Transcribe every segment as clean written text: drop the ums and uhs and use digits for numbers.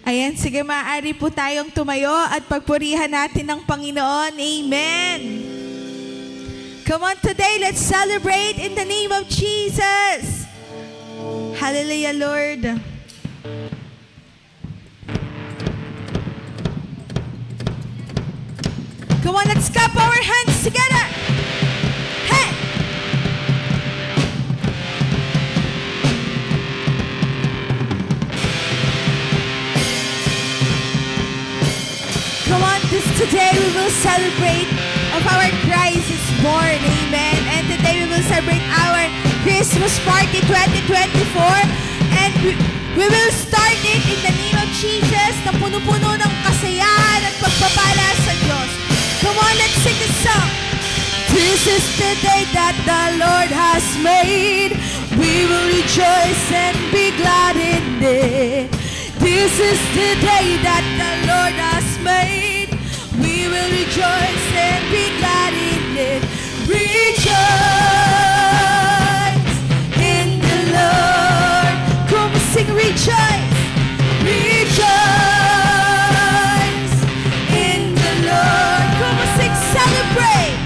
Ayan, sige, maaari po tayong tumayo at pagpurihan natin ng Panginoon. Amen. Come on, today, let's celebrate in the name of Jesus. Hallelujah, Lord. Come on, let's clap our hands together. Hey! Come on, today we will celebrate of our Christ is born. Amen. And today we will celebrate our Christmas party 2024. And we will start it in the name of Jesus na puno-puno ng kasayahan at pagpapala sa Diyos. Come on, let's sing this song. This is the day that the Lord has made. We will rejoice and be glad in it. This is the day that the Lord has made. We will rejoice and be glad in it. Rejoice in the Lord. Come sing, rejoice. Rejoice in the Lord. Come sing, celebrate.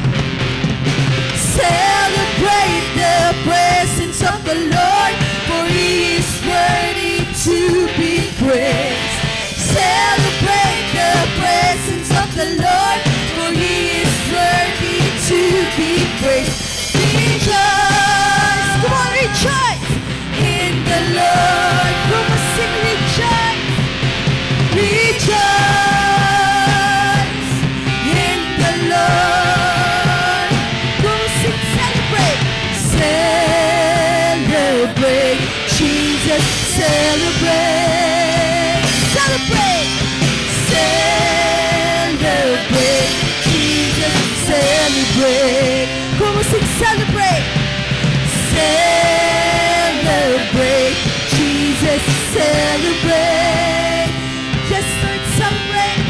Celebrate the presence of the Lord, for He is worthy to be praised. Celebrate the presence of the Lord, for He is worthy to be praised. Rejoice, come on, rejoice in the Lord. Come on, sing, rejoice. Rejoice in the Lord. Come on, sing, celebrate. Celebrate Jesus, celebrate. Celebrate. Celebrate Jesus, celebrate. Come on, sing, celebrate. Celebrate Jesus, celebrate. Yes, Lord, celebrate.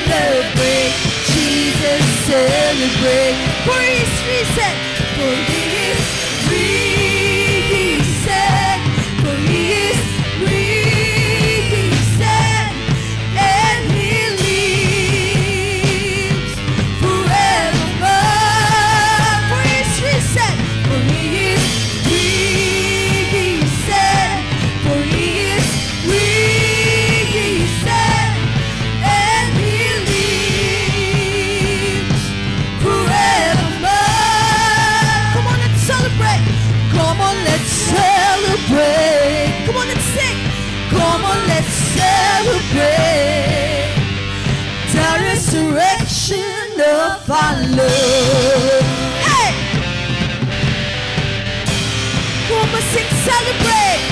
Celebrate Jesus, celebrate. For He is risen. For He is risen. For He is risen. And He lives forevermore. For He is risen. For He is risen. For He is risen. And He lives forevermore. Come on, let's celebrate. Come on, let's celebrate. Come on, let's sing. Come on, let's celebrate the resurrection of our Lord. Hey! Come on, sing, celebrate.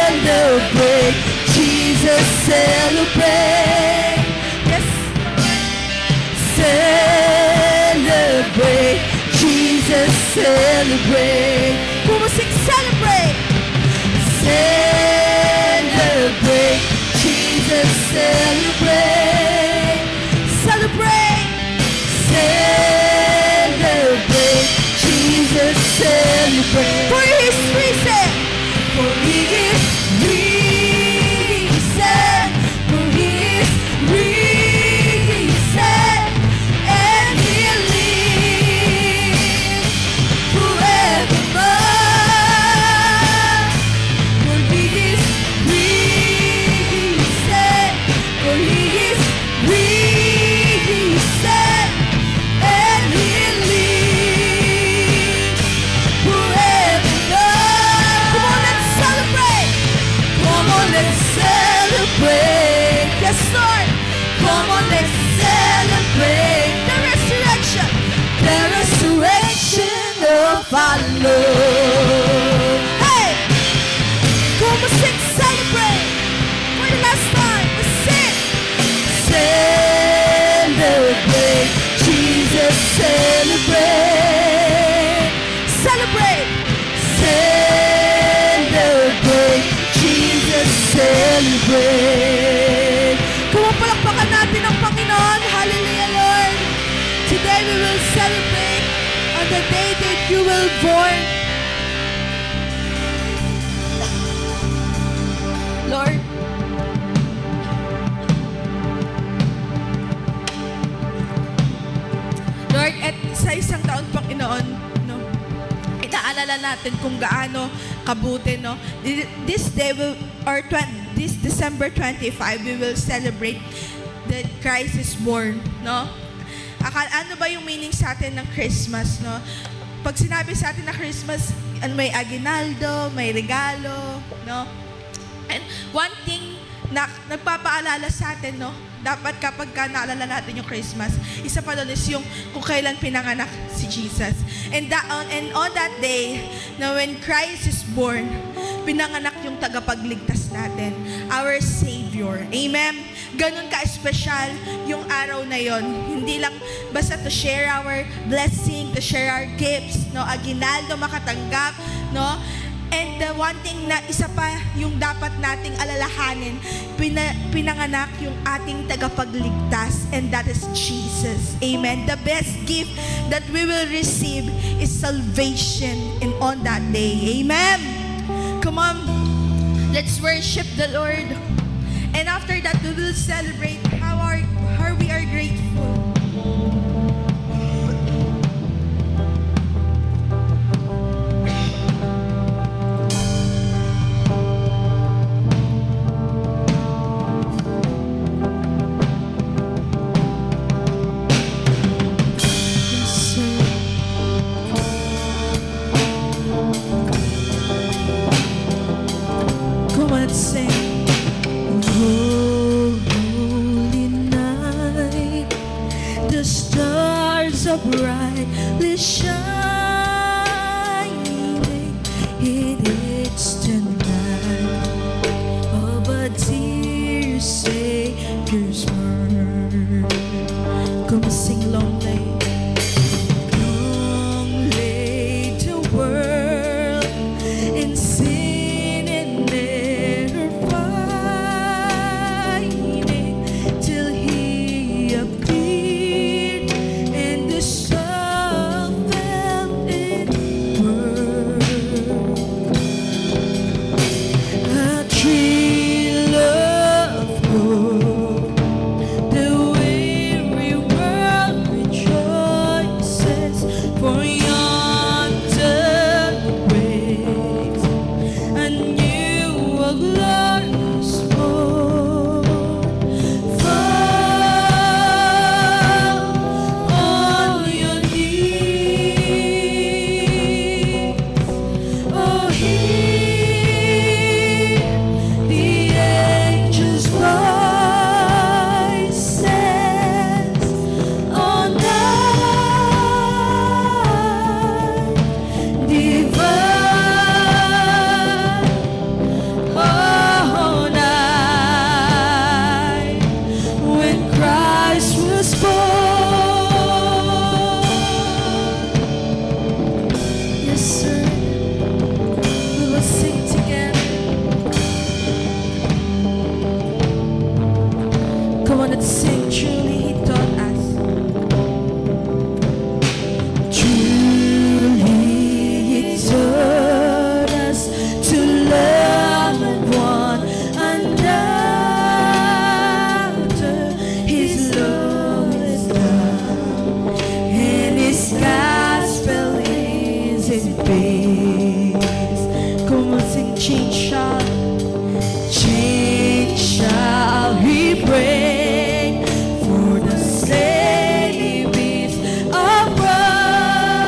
Celebrate Jesus, celebrate. Yes. Celebrate Jesus, celebrate. Come on, sing, celebrate. Celebrate Jesus, celebrate. Celebrate. Celebrate Jesus, celebrate. For He is risen. For He is risen. For He is risen. And He lives forevermore. For He is risen. For He is risen. And He lives forevermore. Come on, let's celebrate. Come on, let's celebrate. Yes, Lord. Come on, let's celebrate the resurrection. The resurrection of our Lord. Hey! Come on, sing, celebrate. For the last time, let's sing. Celebrate Jesus, celebrate. Celebrate. Celebrate Jesus, celebrate. Come on, palakpakan natin ang Panginoon. Hallelujah, Lord. Today we will celebrate on the day that you were born. sa isang taon, Panginoon, no, inaalala natin kung gaano kabuti, no. This day this December 25, we will celebrate that Christ is born, no. Ano ba yung meaning sa atin ng Christmas, no? Pag sinabi sa atin na Christmas, may aguinaldo, may regalo, no? And one thing na nagpapaalala sa atin, no, dapat kapag naalala natin yung Christmas, isa pa doon is yung kung kailan pinanganak si Jesus. And on that day, na when Christ is born, pinanganak yung tagapagligtas natin, our Savior. Amen? Ganun ka-espesyal yung araw na yon. Hindi lang basta to share our blessing, to share our gifts, no, aguinaldo makatanggap, no. And the one thing na isa pa yung dapat nating alalahanin, pinanganak yung ating tagapagligtas, and that is Jesus. Amen. The best gift that we will receive is salvation and on that day. Amen. Come on, let's worship the Lord. And after that, we will celebrate how we are grateful. Come on, sing. Holy night, the stars are brightly shining. It's the night of a dear Savior's birth. Come sing, long lay the world in sin and error fighting, till He appeared and the soul felt it burn. A thrill of hope, the weary world rejoices, for yonder breaks a new glorious morn. Fall on your knees, oh, hear the angels' voices on night divine, oh, night when Christ was born. Yes, sir. We will sing together. Come on, let's sing. Truly He taught us. Truly He taught us to love one another. His love is love, and His gospel is in peace. Come on, sing. Change shall He bring, for the slave is a brother,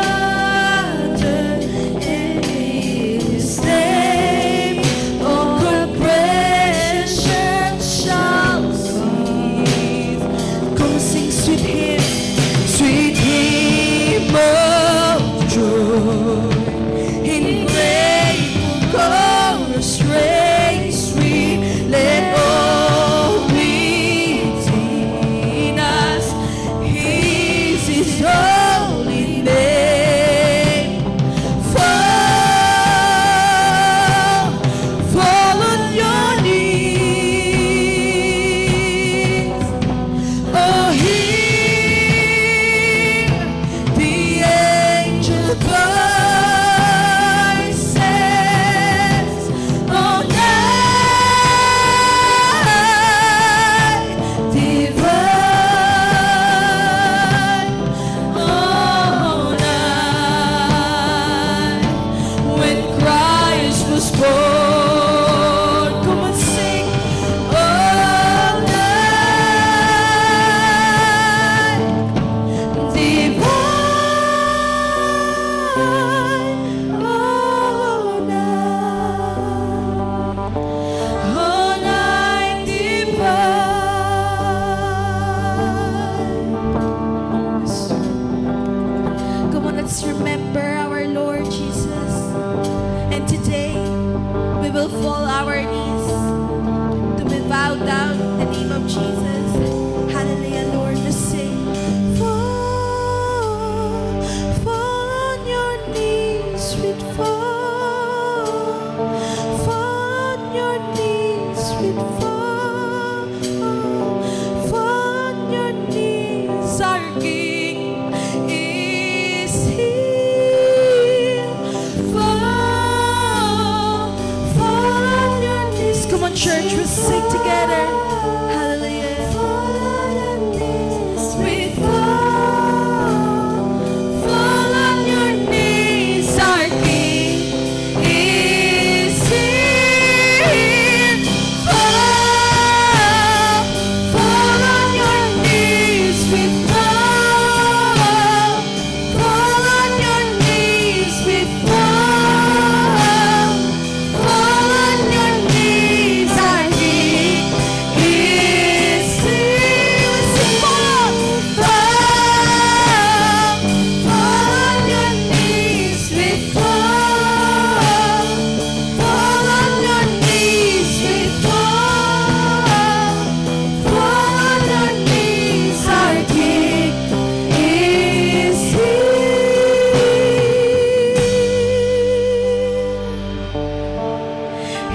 and His name all oppression shall cease. Come sing, sweet hymn of joy, in grateful chorus raise. fall our knees, to be bow down in the name of Jesus. Hallelujah, Lord. Let's sing. Fall, fall on your knees, sweet fall. Fall on your knees, sweet fall. Fall on your knees, our King is here. Fall, fall on your knees. Come on, church, we'll sing together. Hallelujah. Fall on your knees, sweet fall. Fall on your knees, our King is here. Fall, fall on your knees, sweet fall. Fall on your knees, sweet fall. Fall on your knees, our King is here. Sing fall, fall, fall on your knees, sweet fall. Fall on your knees, sweet fall. Fall on your knees, our King is here.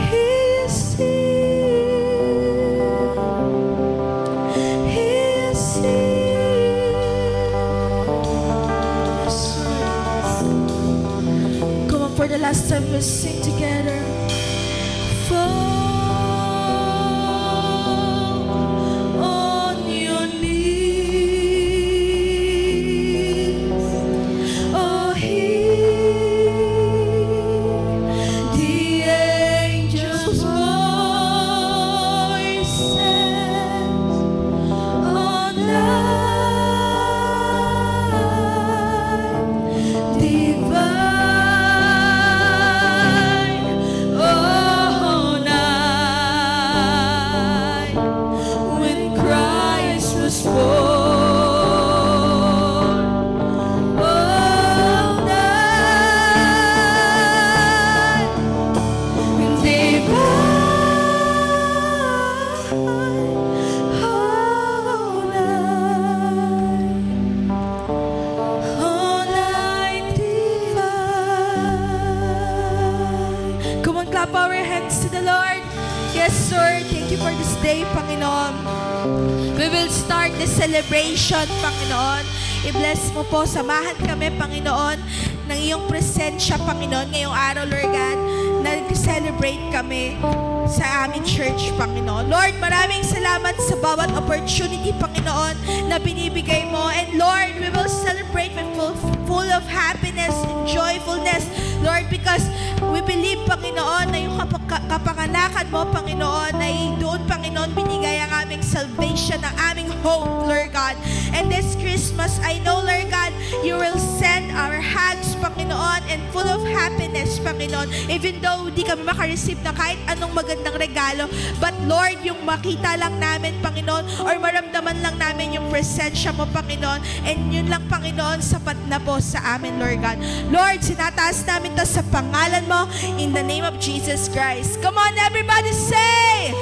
He is here. He is here. Come on, for the last time, we'll sing together. Fall on your knees. Oh, hear the angels' voices on high, divine, oh night, when Christ was born. Oh night, when divine, oh night divine. Come on, clap our hands to the Lord. Yes, sir. Thank you for this day, Panginoon. We will start the celebration, Panginoon. I-bless mo po, samahan kami, Panginoon, ng iyong presensya, Panginoon, ngayong araw, Lord God, nag-celebrate kami sa aming church, Panginoon. Lord, maraming salamat sa bawat opportunity, Panginoon, na binibigay mo. And Lord, we will celebrate with full of happiness and joyfulness, Lord, because we believe, Panginoon, na yung kapanganakan mo, Panginoon, ay doon, Panginoon, binigay ang aming salvation, ang aming hope, Lord God. And this Christmas, I know, Lord God, you will send our hugs, Panginoon, and full of happiness, Panginoon, even though di kami makareceive ng kahit anong magandang regalo. But Lord, yung makita lang namin, Panginoon, or maramdaman lang namin yung presensya mo, Panginoon, and yun lang, Panginoon, sapat na po sa amin, Lord God. Lord, sinataas namin to sa pangalan mo, in the name of Jesus Christ. Come on, everybody, say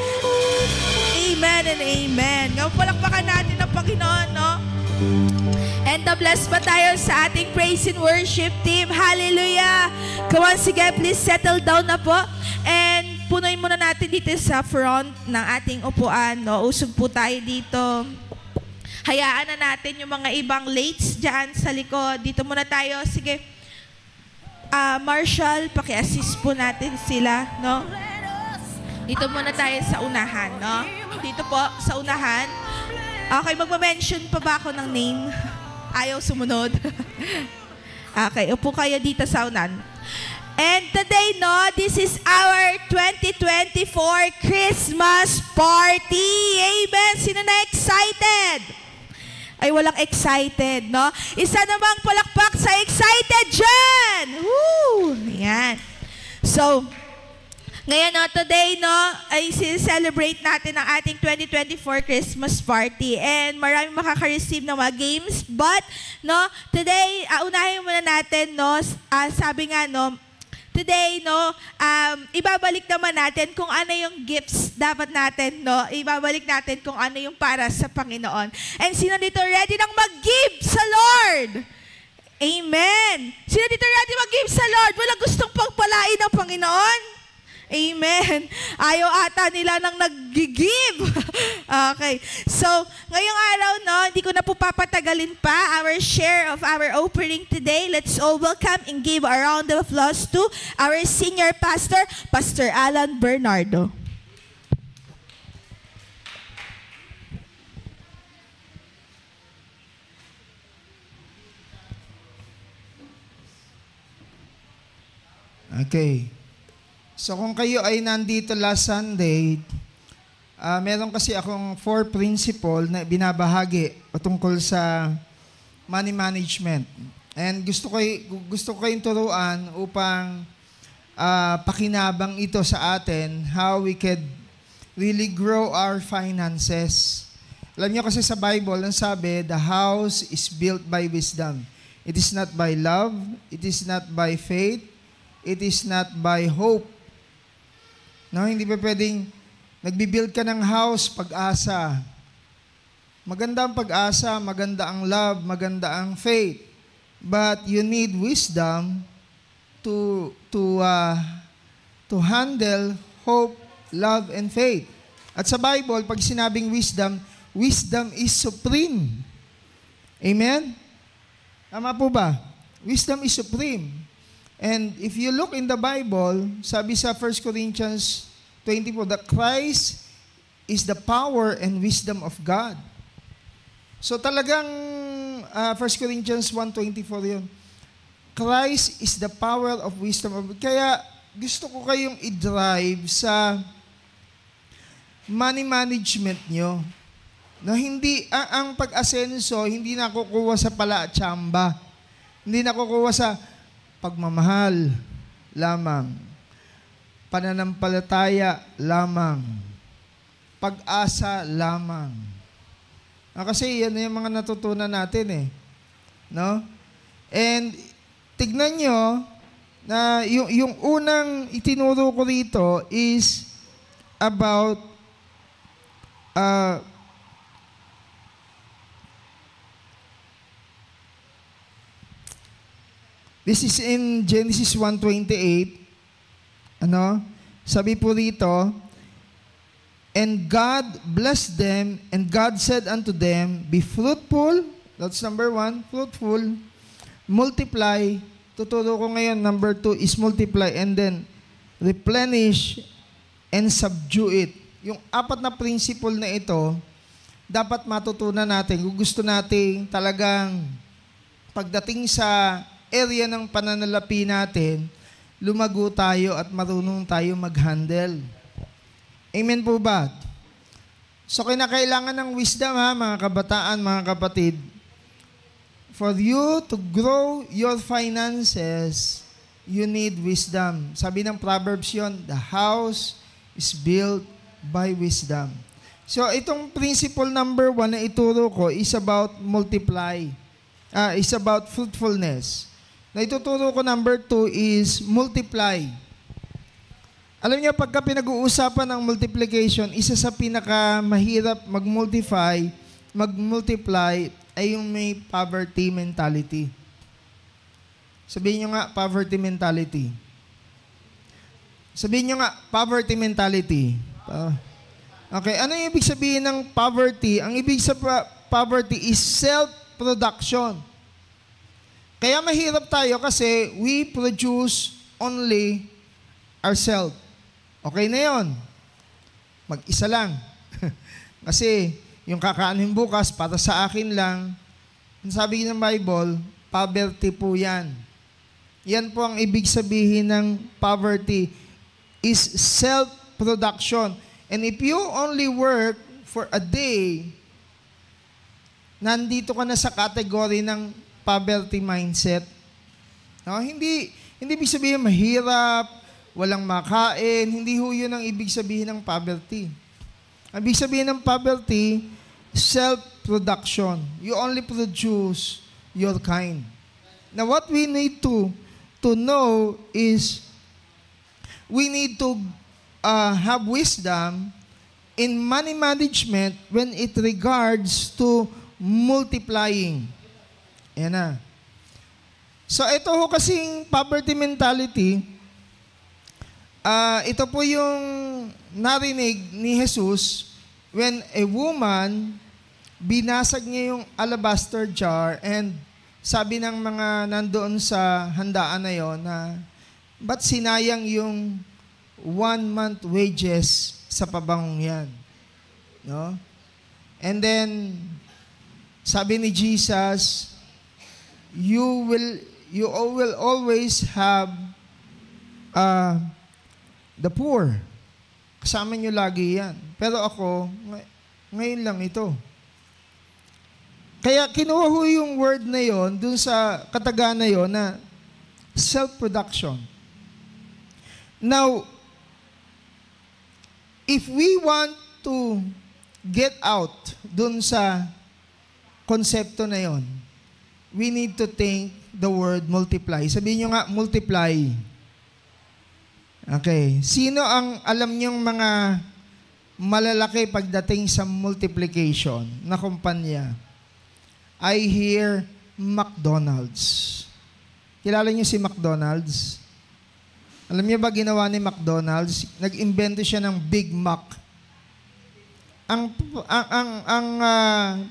amen and amen. Ngayon, palakpakan natin ang Panginoon, no? And bless pa tayo sa ating praise and worship team. Hallelujah! Come on, sige, please settle down na po. And punuin muna natin dito sa front ng ating upuan, no? Usog po tayo dito. Hayaan na natin yung mga ibang lates dyan sa likod. Dito muna tayo. Sige. Marshall, paki-assist po natin sila, no? Dito muna tayo sa unahan, no? Dito po, sa unahan. Okay, magma-mention pa ba ako ng name? Ayaw sumunod. Okay, upo kayo dito sa unahan. And today, no, this is our 2024 Christmas party. Amen! Sino na excited? Ay, walang excited, no? Isa namang palakpak sa excited dyan! Woo! Yan. So, ngayon, no, today, no, ay celebrate natin ang ating 2024 Christmas party. And maraming makaka-receive ng mga games. But, no, today, unahin muna natin, no, sabi nga, no, today, no, ibabalik naman natin kung ano yung gifts dapat natin, no? Ibabalik natin kung ano yung para sa Panginoon. And sino dito ready nang mag-give sa Lord? Amen. Sino dito ready mag-give sa Lord? Walang gustong pagpalain ng Panginoon? Amen. Ayaw ata nila nang nag-give. Okay. So, ngayong araw, no, hindi ko na po papatagalin pa our share of our opening today. Let's all welcome and give a round of applause to our senior pastor, Pastor Alan Bernardo. Okay. So kung kayo ay nandito last Sunday, meron kasi akong 4 principle na binabahagi patungkol sa money management. And gusto ko kayong turuan upang pakinabang ito sa atin, how we could really grow our finances. Alam niyo kasi sa Bible, ang sabi, the house is built by wisdom. It is not by love, it is not by faith, it is not by hope. No, hindi pa pwedeng nagbi-build ka ng house, pag-asa. Maganda ang pag-asa, maganda ang love, maganda ang faith. But you need wisdom to handle hope, love, and faith. At sa Bible, pag sinabing wisdom, wisdom is supreme. Amen? Tama po ba? Wisdom is supreme. And if you look in the Bible, sabi sa 1 Corinthians 20 po, that Christ is the power and wisdom of God. So talagang 1 Corinthians 1:24 yun. Christ is the power of wisdom of God. Kaya gusto ko kayong i-drive sa money management nyo. Na hindi, ang pag-asenso, hindi nakukuha sa pala-tsamba. Hindi nakukuha sa pagmamahal lamang, pananampalataya lamang, pag-asa lamang. Kasi yan yung mga natutunan natin eh. No? And tignan nyo na yung unang itinuro ko rito is about this is in Genesis 1:28. Sabi po rito, and God blessed them, and God said unto them, be fruitful, that's number 1, fruitful, multiply, tuturo ko ngayon, number 2 is multiply, and then replenish and subdue it. Yung 4 na principle na ito, dapat matutunan natin, kung gusto natin talagang pagdating sa area ng pananalapi natin, lumago tayo at marunong tayo mag-handle. Amen po ba? So, kinakailangan ng wisdom ha, mga kabataan, mga kapatid. For you to grow your finances, you need wisdom. Sabi ng Proverbs yon, the house is built by wisdom. So, itong principle number 1 na ituro ko is about multiply. Is about fruitfulness. Na ituturo ko number 2 is multiply. Alam niyo, pagka pinag-uusapan ng multiplication, isa sa pinakamahirap mag-multiply ay yung may poverty mentality. Sabihin niyo nga, poverty mentality. Sabihin niyo nga, poverty mentality. Okay, ano yung ibig sabihin ng poverty? Ang ibig sabihin poverty is self-production. Kaya mahirap tayo kasi we produce only ourselves. Okay na yun. Mag-isa lang. Kasi yung kakaanin bukas para sa akin lang, sabi ng Bible, poverty po yan. Yan po ang ibig sabihin ng poverty is self-production. And if you only work for a day, nandito ka na sa category ng poverty mindset. No, hindi ibig sabihin mahirap, walang makain, hindi ho yun ang ibig sabihin ng poverty. Ang ibig sabihin ng poverty, self-production. You only produce your kind. Now what we need to know is we need to have wisdom in money management when it regards to multiplying. Yan na. So ito ho kasing poverty mentality, ito po yung narinig ni Jesus when a woman, binasag niya yung alabaster jar and sabi ng mga nandoon sa handaan na yon na, ba't sinayang yung 1 month wages sa pabangong yan? No? And then, sabi ni Jesus, you will always have the poor. Kasama nyo lagi yan. Pero ako, ngayon lang ito. Kaya kinuha ko yung word na yon dun sa kataga na yon na self-production. Now, if we want to get out dun sa konsepto na yon, we need to think the word multiply. Sabihin nyo nga, multiply. Okay. Sino ang alam nyong mga malalaki pagdating sa multiplication na kumpanya? I hear McDonald's. Kilala niyo si McDonald's? Alam niyo ba ginawa ni McDonald's? Nag-invento siya ng Big Mac. Ang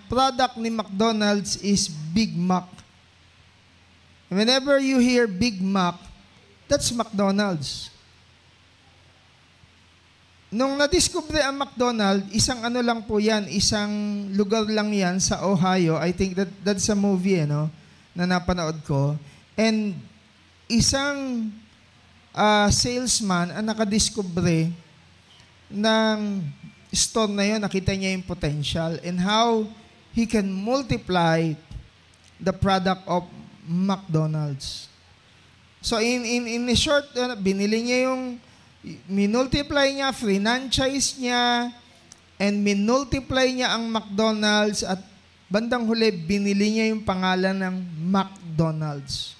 product ni McDonald's is Big Mac. Whenever you hear Big Mac, that's McDonald's. Nung na-discover ang McDonald's, isang ano lang po yan, isang lugar lang yan sa Ohio. I think that's a movie, na napanood ko. And isang salesman ang nakadiscover ng store na yun, nakita niya yung potential and how he can multiply the product of McDonald's. So in a short, binili niya yung minultiply niya, franchise niya, and minultiply niya ang McDonald's at bandang huli, binili niya yung pangalan ng McDonald's.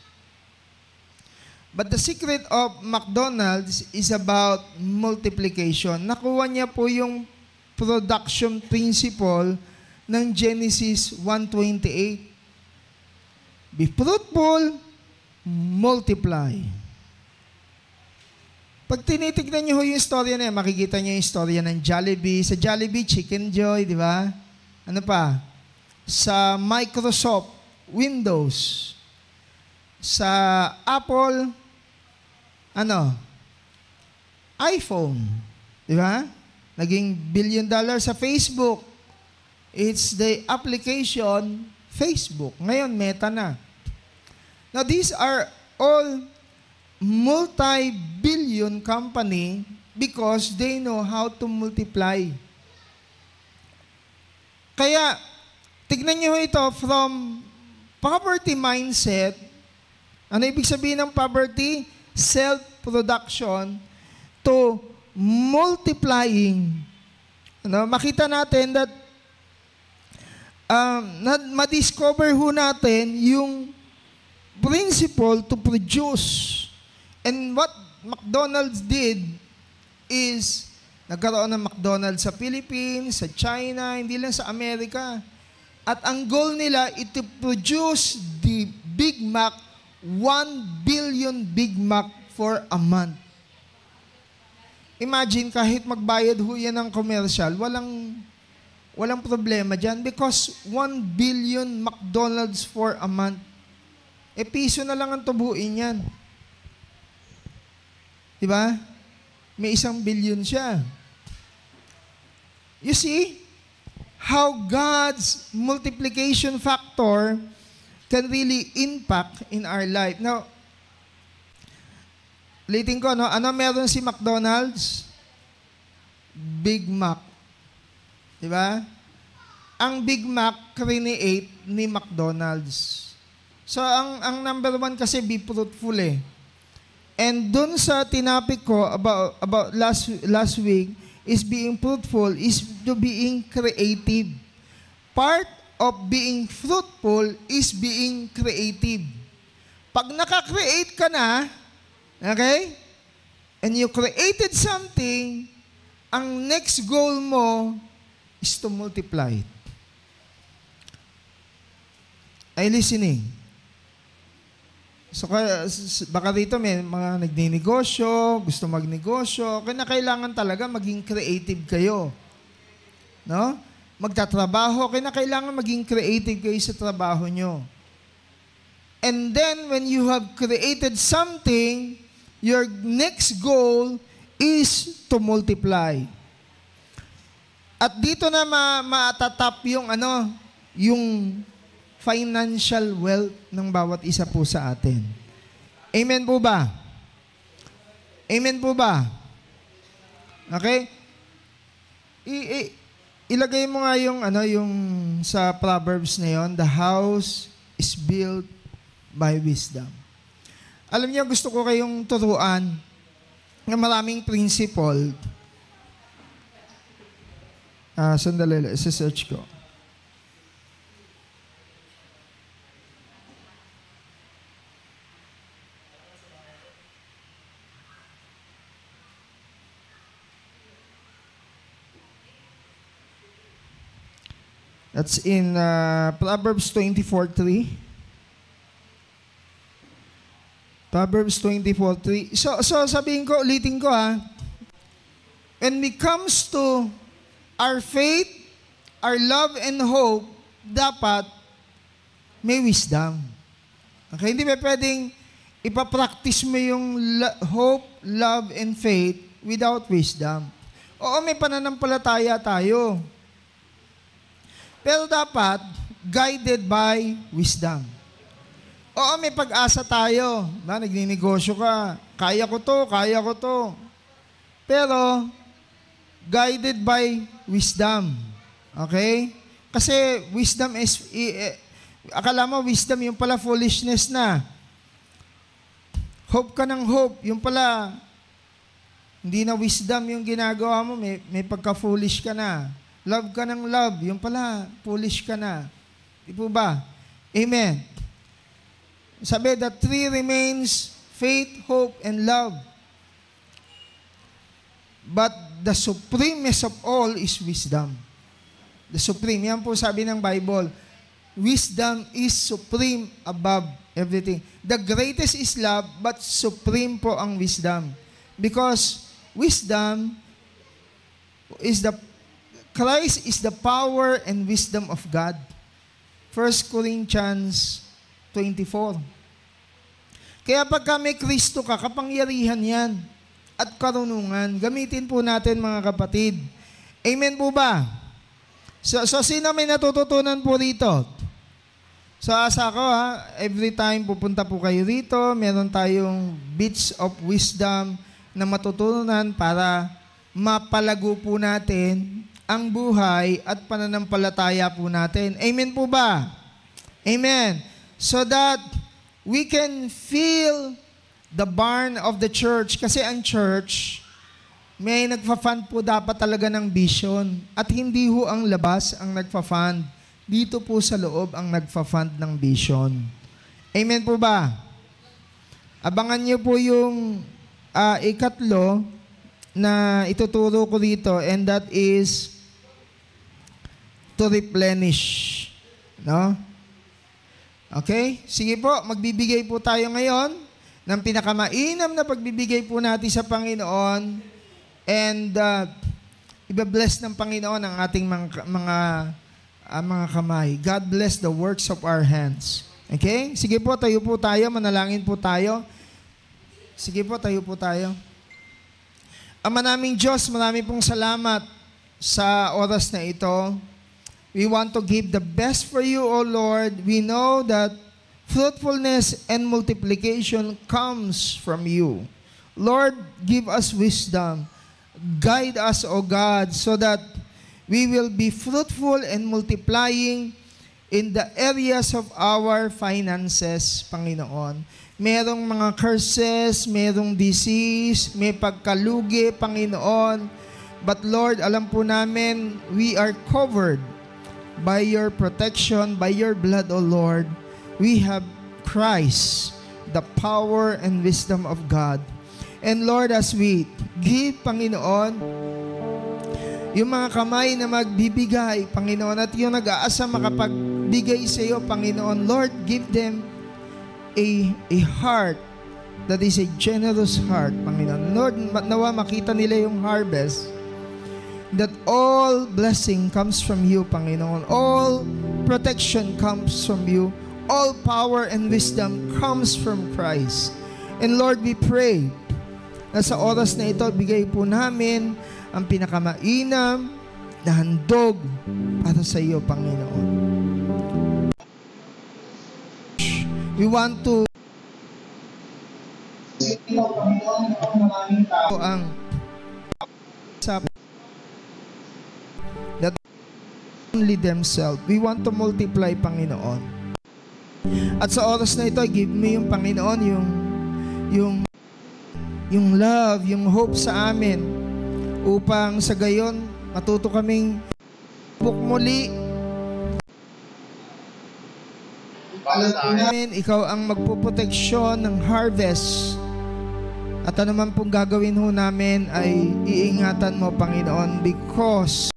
But the secret of McDonald's is about multiplication. Nakuha niya po yung production principle ng Genesis 1:28. Be fruitful, multiply. Pag tinitignan niyo yung istorya na yan, makikita niyo yung istorya ng Jollibee. Sa Jollibee, Chicken Joy, di ba? Ano pa? Sa Microsoft, Windows. Sa Apple, iPhone. Di ba? Naging $1 billion sa Facebook. It's the application Facebook. Ngayon, Meta na. Now, these are all multi-billion company because they know how to multiply. Kaya, tignan niyo ito from poverty mindset. Ano ibig sabihin ng poverty? Self-production to multiplying. Makita natin that ma-discover ho natin yung principle to produce. And what McDonald's did is, nagkaroon ng McDonald's sa Philippines, sa China, hindi lang sa Amerika. At ang goal nila is to produce the Big Mac, 1 billion Big Mac for a month. Imagine, kahit magbayad ho yan ng commercial, walang problema dyan because 1 billion McDonald's for a month. Piso na lang ang tubuin yan. Diba? May 1 billion siya. You see how God's multiplication factor can really impact in our life. Now, ulitin ko, ano meron si McDonald's? Big Mac. Diba? Ang Big Mac create ni McDonald's. So, ang number 1 kasi be fruitful eh. And dun sa tinapik ko about last week is being fruitful is to being creative. Part of being fruitful is being creative. Pag naka-create ka na, okay? and you created something, ang next goal mo is to multiply it. Ay listening? So, baka dito may mga nagninegosyo, gusto magnegosyo, kailangan talaga maging creative kayo. No? Magtatrabaho, kailangan maging creative kayo sa trabaho nyo. And then, when you have created something, your next goal is to multiply. At dito na matatap yung yung financial wealth ng bawat isa po sa atin. Amen po ba? Amen po ba? Okay? Ilagay mo nga yung yung sa Proverbs na yon, the house is built by wisdom. Alam niyo, gusto ko kayong turuan ng maraming principle. Sandali, isa-search ko. That's in Proverbs 24:3. Proverbs 24:3. So sabihin ko, ulitin ko When it comes to our faith, our love and hope, dapat may wisdom. Okay? Hindi ba pwedeng ipapractice mo yung hope, love, and faith without wisdom? Oo, may pananampalataya tayo. Pero dapat guided by wisdom. Oo, may pag-asa tayo. Nagninegosyo ka. Kaya ko to. Pero, guided by wisdom. Okay? Kasi wisdom is, akala mo wisdom, yung pala foolishness na. Hope ka ng hope, yung pala, hindi na wisdom yung ginagawa mo, may pagka-foolish ka na. Love ka ng love, yung pala, foolish ka na. Di po ba? Amen. Sabi, the three remains, faith, hope, and love. But the supremest of all is wisdom. The supreme. Yan po sabi ng Bible. Wisdom is supreme above everything. The greatest is love, but supreme po ang wisdom. Because wisdom is Christ is the power and wisdom of God. 1 Corinthians 24. Kaya pagka may Kristo ka, kapangyarihan yan at karunungan. Gamitin po natin mga kapatid. Amen po ba? So sino may natututunan po rito? So asa ko every time pupunta po kayo rito, meron tayong bits of wisdom na matutunan para mapalago po natin ang buhay at pananampalataya po natin. Amen po ba? Amen. So that we can feel the barn of the church. Kasi ang church, may nagpa-fund po dapat talaga ng vision. At hindi ho ang labas ang nagpa-fund. Dito po sa loob ang nagpa-fund ng vision. Amen po ba? Abangan niyo po yung ikatlo na ituturo ko dito, and that is to replenish. No? Okay? Sige po, magbibigay po tayo ngayon ng pinakamainam na pagbibigay po natin sa Panginoon, and ibabless ng Panginoon ang ating mga kamay. God bless the works of our hands. Okay? Sige po, tayo po tayo, manalangin po tayo. Sige po, tayo po tayo. Ama naming Diyos, marami pong salamat sa oras na ito. We want to give the best for you, O Lord. We know that fruitfulness and multiplication comes from you. Lord, give us wisdom. Guide us, O God, so that we will be fruitful and multiplying in the areas of our finances, Panginoon. Merong mga curses, merong disease, may pagkalugi, Panginoon. But Lord, alam po namin, we are covered by your protection, by your blood, O Lord. We have Christ, the power and wisdom of God. And Lord, as we give, Panginoon, yung mga kamay na magbibigay, Panginoon, at yung nag-aasa makapagbigay sa iyo, Panginoon, Lord, give them a heart that is a generous heart, Panginoon. Lord, nawa makita nila yung harvest, that all blessing comes from you, Panginoon. All protection comes from you. All power and wisdom comes from Christ. And Lord, we pray na sa oras na ito, bigay po namin ang pinakamainam na handog para sa iyo, Panginoon. We want to ang that only themselves. We want to multiply, Panginoon. At sa oras na ito, give me yung Panginoon, yung love, yung hope sa amin, upang sa gayon matuto kaming muli namin, ikaw ang magpuproteksyon ng harvest, at ano man pong gagawin ho namin ay iingatan mo, Panginoon, because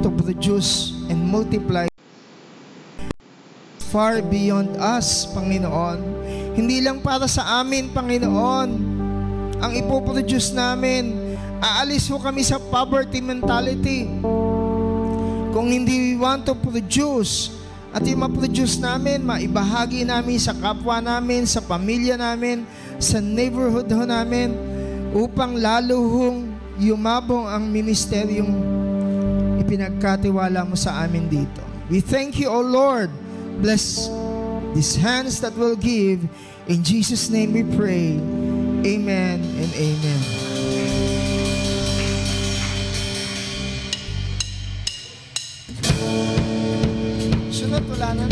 to produce and multiply far beyond us, Panginoon. Hindi lang para sa amin, Panginoon, ang ipoproduce namin. Aalis ho kami sa poverty mentality. Kung hindi we want to produce, at yung ma-produce namin, maibahagi namin sa kapwa namin, sa pamilya namin, sa neighborhood ho namin, upang lalo hong yumabong ang ministeryong ipinagkatiwala mo sa amin dito. We thank you, O Lord. Bless these hands that will give. In Jesus' name we pray. Amen and amen. Sunod, wala na.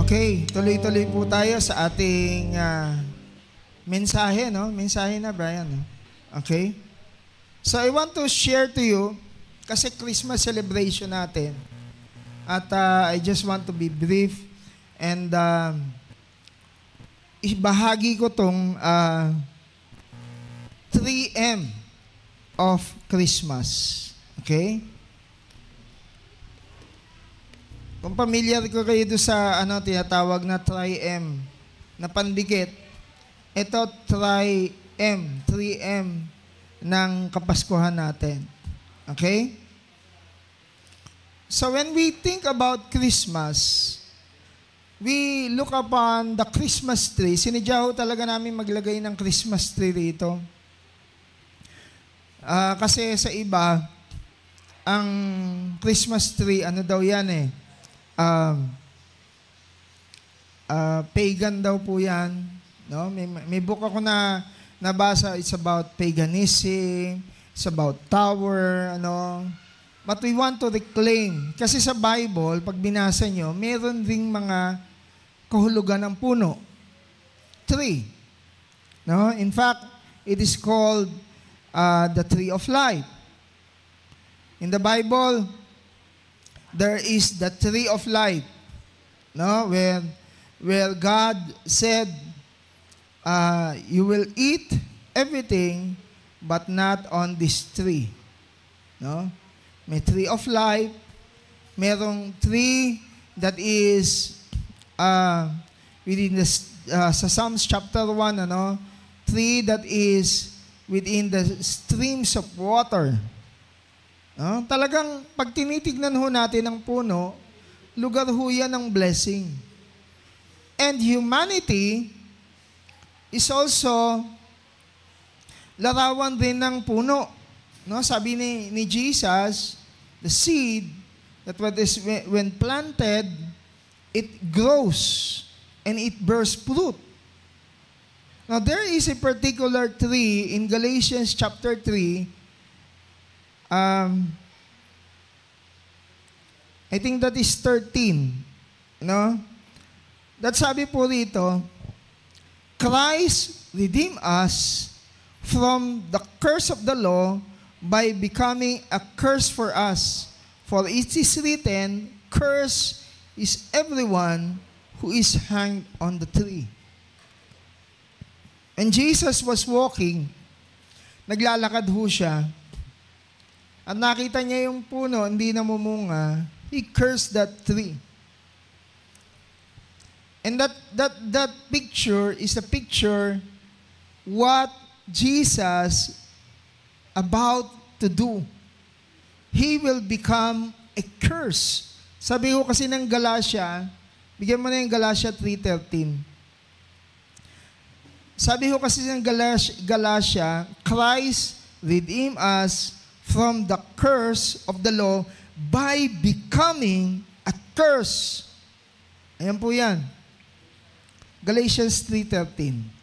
Okay, tuloy-tuloy po tayo sa ating mensahe, no? Mensahe na, Brian, no? Okay? So, I want to share to you, kasi Christmas celebration natin. At I just want to be brief and ibahagi ko tong 3M of Christmas. Okay? Kung familiar ko kayo doon sa tinatawag na tri-M na pandikit, ito tri-M, 3M ng Kapaskuhan natin. Okay? So when we think about Christmas, we look upon the Christmas tree. Sinidya ho talaga namin maglagay ng Christmas tree rito. Kasi sa iba, ang Christmas tree, daw yan pagan daw po yan. No? May book ako na nabasa, it's about paganism, it's about tower, But we want to reclaim. Kasi sa Bible, pag binasa nyo, meron ding mga kahulugan ng puno. Tree. No? In fact, it is called the tree of life. In the Bible, there is the tree of life, no? Where God said, you will eat everything, but not on this tree. No? May tree of life, merong tree that is within the sa Psalms chapter 1, tree that is within the streams of water. Talagang pag tinitignan ho natin ang puno, lugar ho yan ng blessing. And humanity is also larawan din ng puno. No, sabi ni Jesus, the seed that when planted, it grows and it bears fruit. Now, there is a particular tree in Galatians chapter 3. I think that is 13. No? That sabi po rito, Christ redeemed us from the curse of the law by becoming a curse for us. For it is written, cursed is everyone who is hanged on the tree. And Jesus was walking, naglalakad ho siya, at nakita niya yung puno, hindi namumunga, he cursed that tree. And that picture is a picture what Jesus about to do. He will become a curse. Sabi ko kasi ng Galatia, bigyan mo na yung Galatia 3:13. Sabi ko kasi ng Galatia, Christ redeemed us from the curse of the law by becoming a curse. Ayan po yan. Galatians 3:13.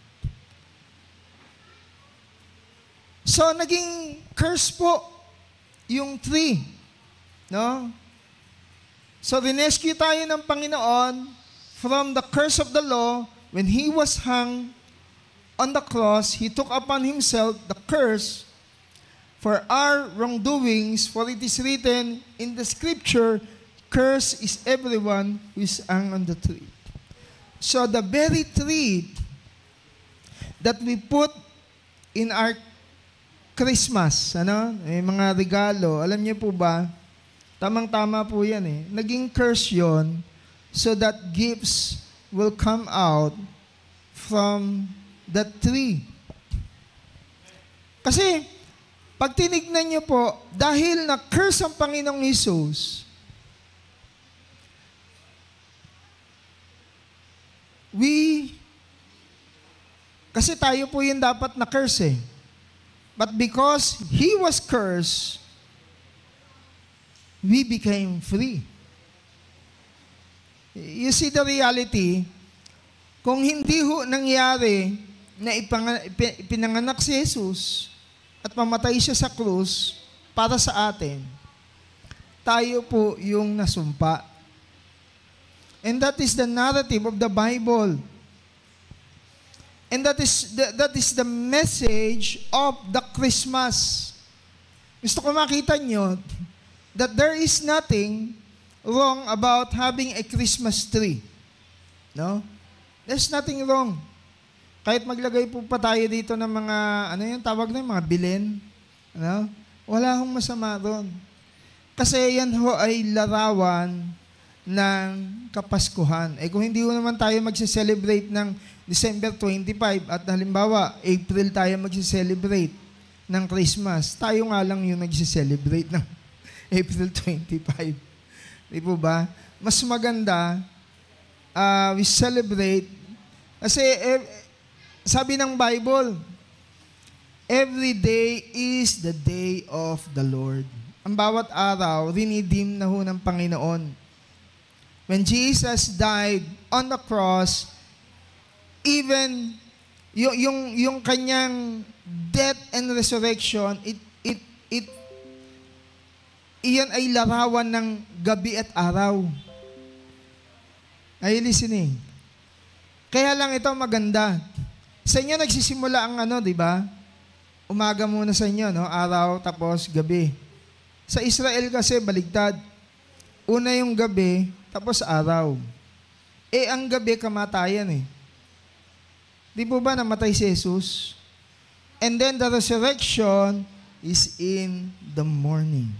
So, naging curse po yung tree. No? So, rinescue tayo ng Panginoon from the curse of the law. When He was hung on the cross, He took upon Himself the curse for our wrongdoings, for it is written in the scripture, cursed is everyone who is hung on the tree. So, the very tree that we put in our Christmas, may mga regalo, alam niyo po ba, tamang-tama po yan eh. Naging curse yon so that gifts will come out from that tree. Kasi, pag tinignan niyo po, dahil na-curse ang Panginoong Hesus, kasi tayo po yung dapat na-curse eh. But because He was cursed, we became free. You see the reality, kung hindi ho nangyari na ipinanganak si Jesus at mamatay siya sa krus para sa atin, tayo po yung nasumpa. And that is the narrative of the Bible. And that is the message of the Christmas. Gusto ko makita nyo that there is nothing wrong about having a Christmas tree. No? There's nothing wrong. Kahit maglagay po pa tayo dito ng mga, tawag na yung mga bilin. Wala akong masama doon. Kasi yan ho ay larawan ng Kapaskuhan. Kung hindi ho naman tayo magse-celebrate ng December 25 at halimbawa, April tayo magse-celebrate ng Christmas, tayo nga lang yung nagse-celebrate ng April 25. Di po ba? Mas maganda, we celebrate, kasi sabi ng Bible, every day is the day of the Lord. Ang bawat araw, rinideem na ho ng Panginoon. When Jesus died on the cross, even yung kanyang death and resurrection, iyan ay larawan ng gabi at araw. Are you listening? Kaya lang ito maganda. Sa inyo nagsisimula ang di ba? Umaga muna sa inyo, araw tapos gabi. Sa Israel kasi baligtad. Una yung gabi, tapos araw. Ang gabi kamatayan eh. Di po ba namatay si Jesus? And then the resurrection is in the morning.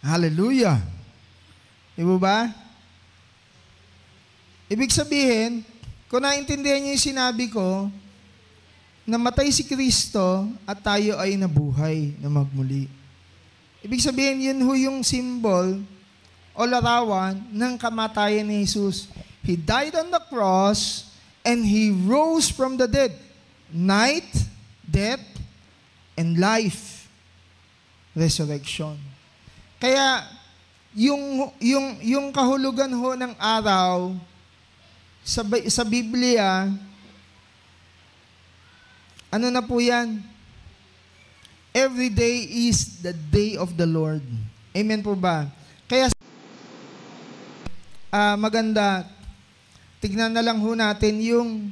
Hallelujah. Di po ba? Ibig sabihin, kung naintindihan niyo yung sinabi ko, namatay si Kristo at tayo ay nabuhay na magmuli. Ibig sabihin, yun ho yung symbol o larawan ng kamatayan ni Jesus. He died on the cross and He rose from the dead. Night, death, and life, resurrection. Kaya, yung kahulugan ho ng araw sa Biblia, ano na po yan? Every day is the day of the Lord. Amen po ba? Kaya maganda, tignan na lang ho natin yung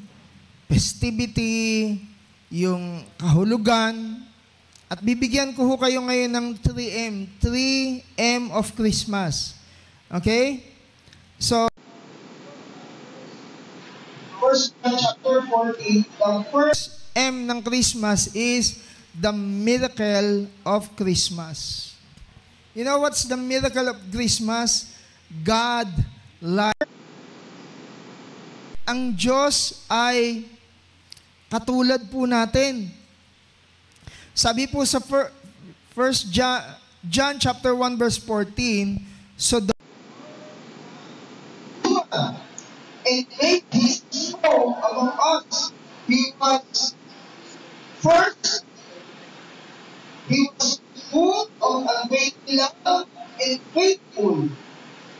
festivity, yung kahulugan, at bibigyan ko ho kayo ngayon ng 3M. 3M of Christmas. Okay? So, First John chapter 14, the first M ng Christmas is the miracle of Christmas. You know what's the miracle of Christmas? God light. Ang Diyos ay katulad po natin. Sabi po sa First John chapter 1 verse 14, so the and made his home among us. He was first, he was full of unfailing love and faithful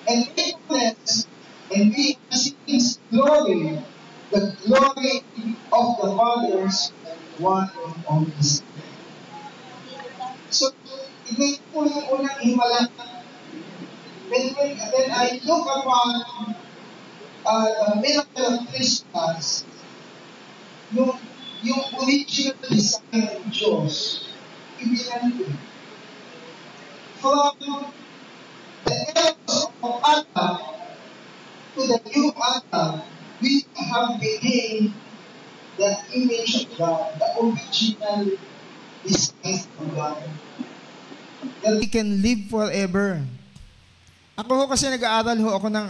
and faithfulness, and we have seen his glory, the glory of the Father's one and only Son. So, ito po yung unang himala. When I look upon the miracle of Christmas, yung original design ng Diyos, ibinalik. From the elders of Adam to the new Adam, we have begained the image of God, the original design of God. That we can live forever. Ako ho kasi nag-aaral ho ako ng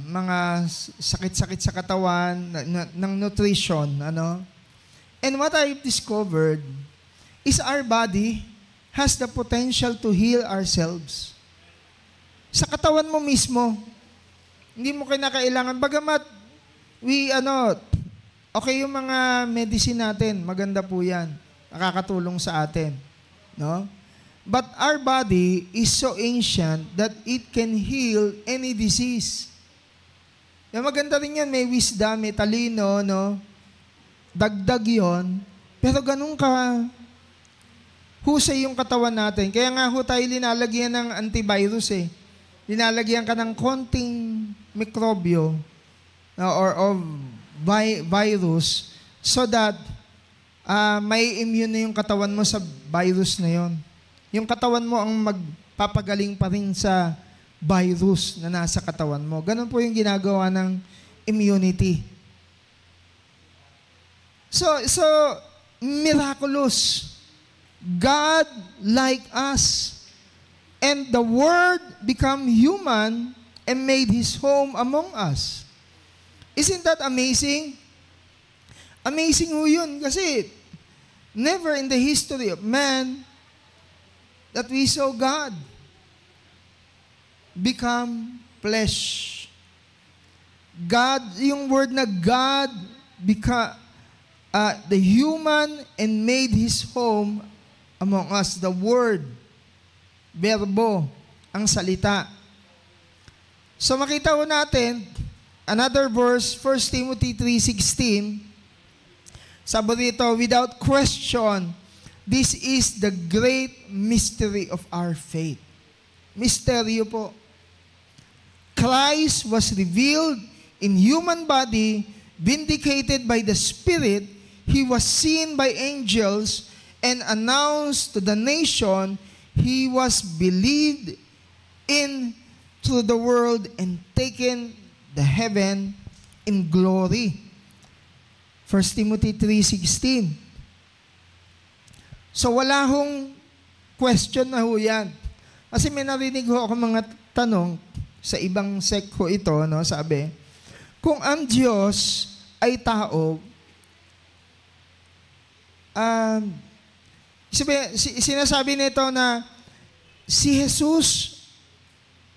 mga sakit-sakit sa katawan, ng nutrition, And what I've discovered is our body has the potential to heal ourselves. Sa katawan mo mismo, hindi mo kinakailangan. Bagamat, okay yung mga medicine natin, maganda po yan. Nakakatulong sa atin. No? But our body is so ancient that it can heal any disease. Yung maganda rin yan, may wisdom, may talino, no? Dagdag yon. Pero ganun ka, husay yung katawan natin. Kaya nga ho tayo linalagyan ng antivirus eh. Linalagyan ka ng konting mikrobyo or virus so that may immune na yung katawan mo sa virus na yon. Yung katawan mo ang magpapagaling pa rin sa virus na nasa katawan mo. Ganun po yung ginagawa ng immunity. So miraculous. God like us. And the Word become human and made His home among us. Isn't that amazing? Amazing ho yun kasi never in the history of man that we saw God become flesh. God, yung word na God become the human and made His home among us. The word, verbo, ang salita. So makita ho natin, another verse, 1 Timothy 3:16, sabi dito, without question, this is the great mystery of our faith. Misteryo po. Christ was revealed in human body, vindicated by the Spirit. He was seen by angels and announced to the nation. He was believed in through the world and taken the heaven in glory. 1 Timothy 3:16. So wala hong question na ho yan. Kasi may narinig ho ako mga tanong sa ibang sect ho ito, no? Sabi, kung ang Diyos ay tao, sinasabi nito na si Jesus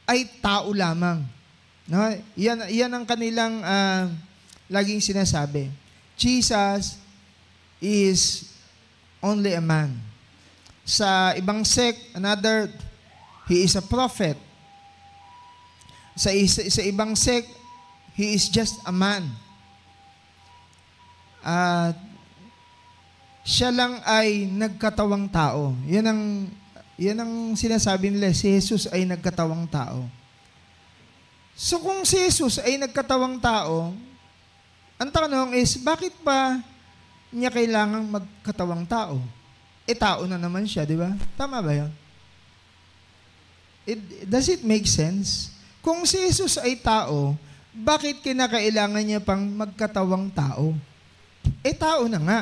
ay tao lamang. No? Yan ang kanilang laging sinasabi. Jesus is only a man. Sa ibang sect, another, he is a prophet. Sa ibang sect, he is just a man. At siya lang ay nagkatawang tao. Yan ang sinasabi nila, si Jesus ay nagkatawang tao. So kung si Jesus ay nagkatawang tao, ang tanong is, bakit pa niya kailangang magkatawang tao? Tao na naman siya, di ba? Tama ba yun? Does it make sense? Kung si Jesus ay tao, bakit kinakailangan niya pang magkatawang tao? Tao na nga.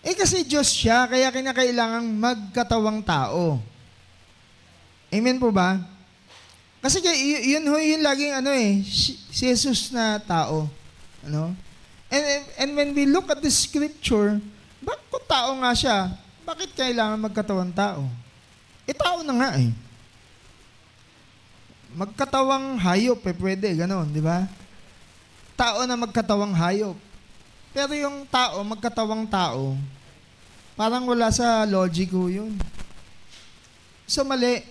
Kasi Diyos siya, kaya kinakailangang magkatawang tao. Amen po ba? Kasi yun laging si Jesus na tao. And when we look at the scripture, kung tao nga siya, bakit kailangan magkatawang tao? Tao na nga eh. Magkatawang hayop pwede, ganon, di ba? Tao na magkatawang hayop. Pero yung tao, magkatawang tao, parang wala sa logico yun. So, mali.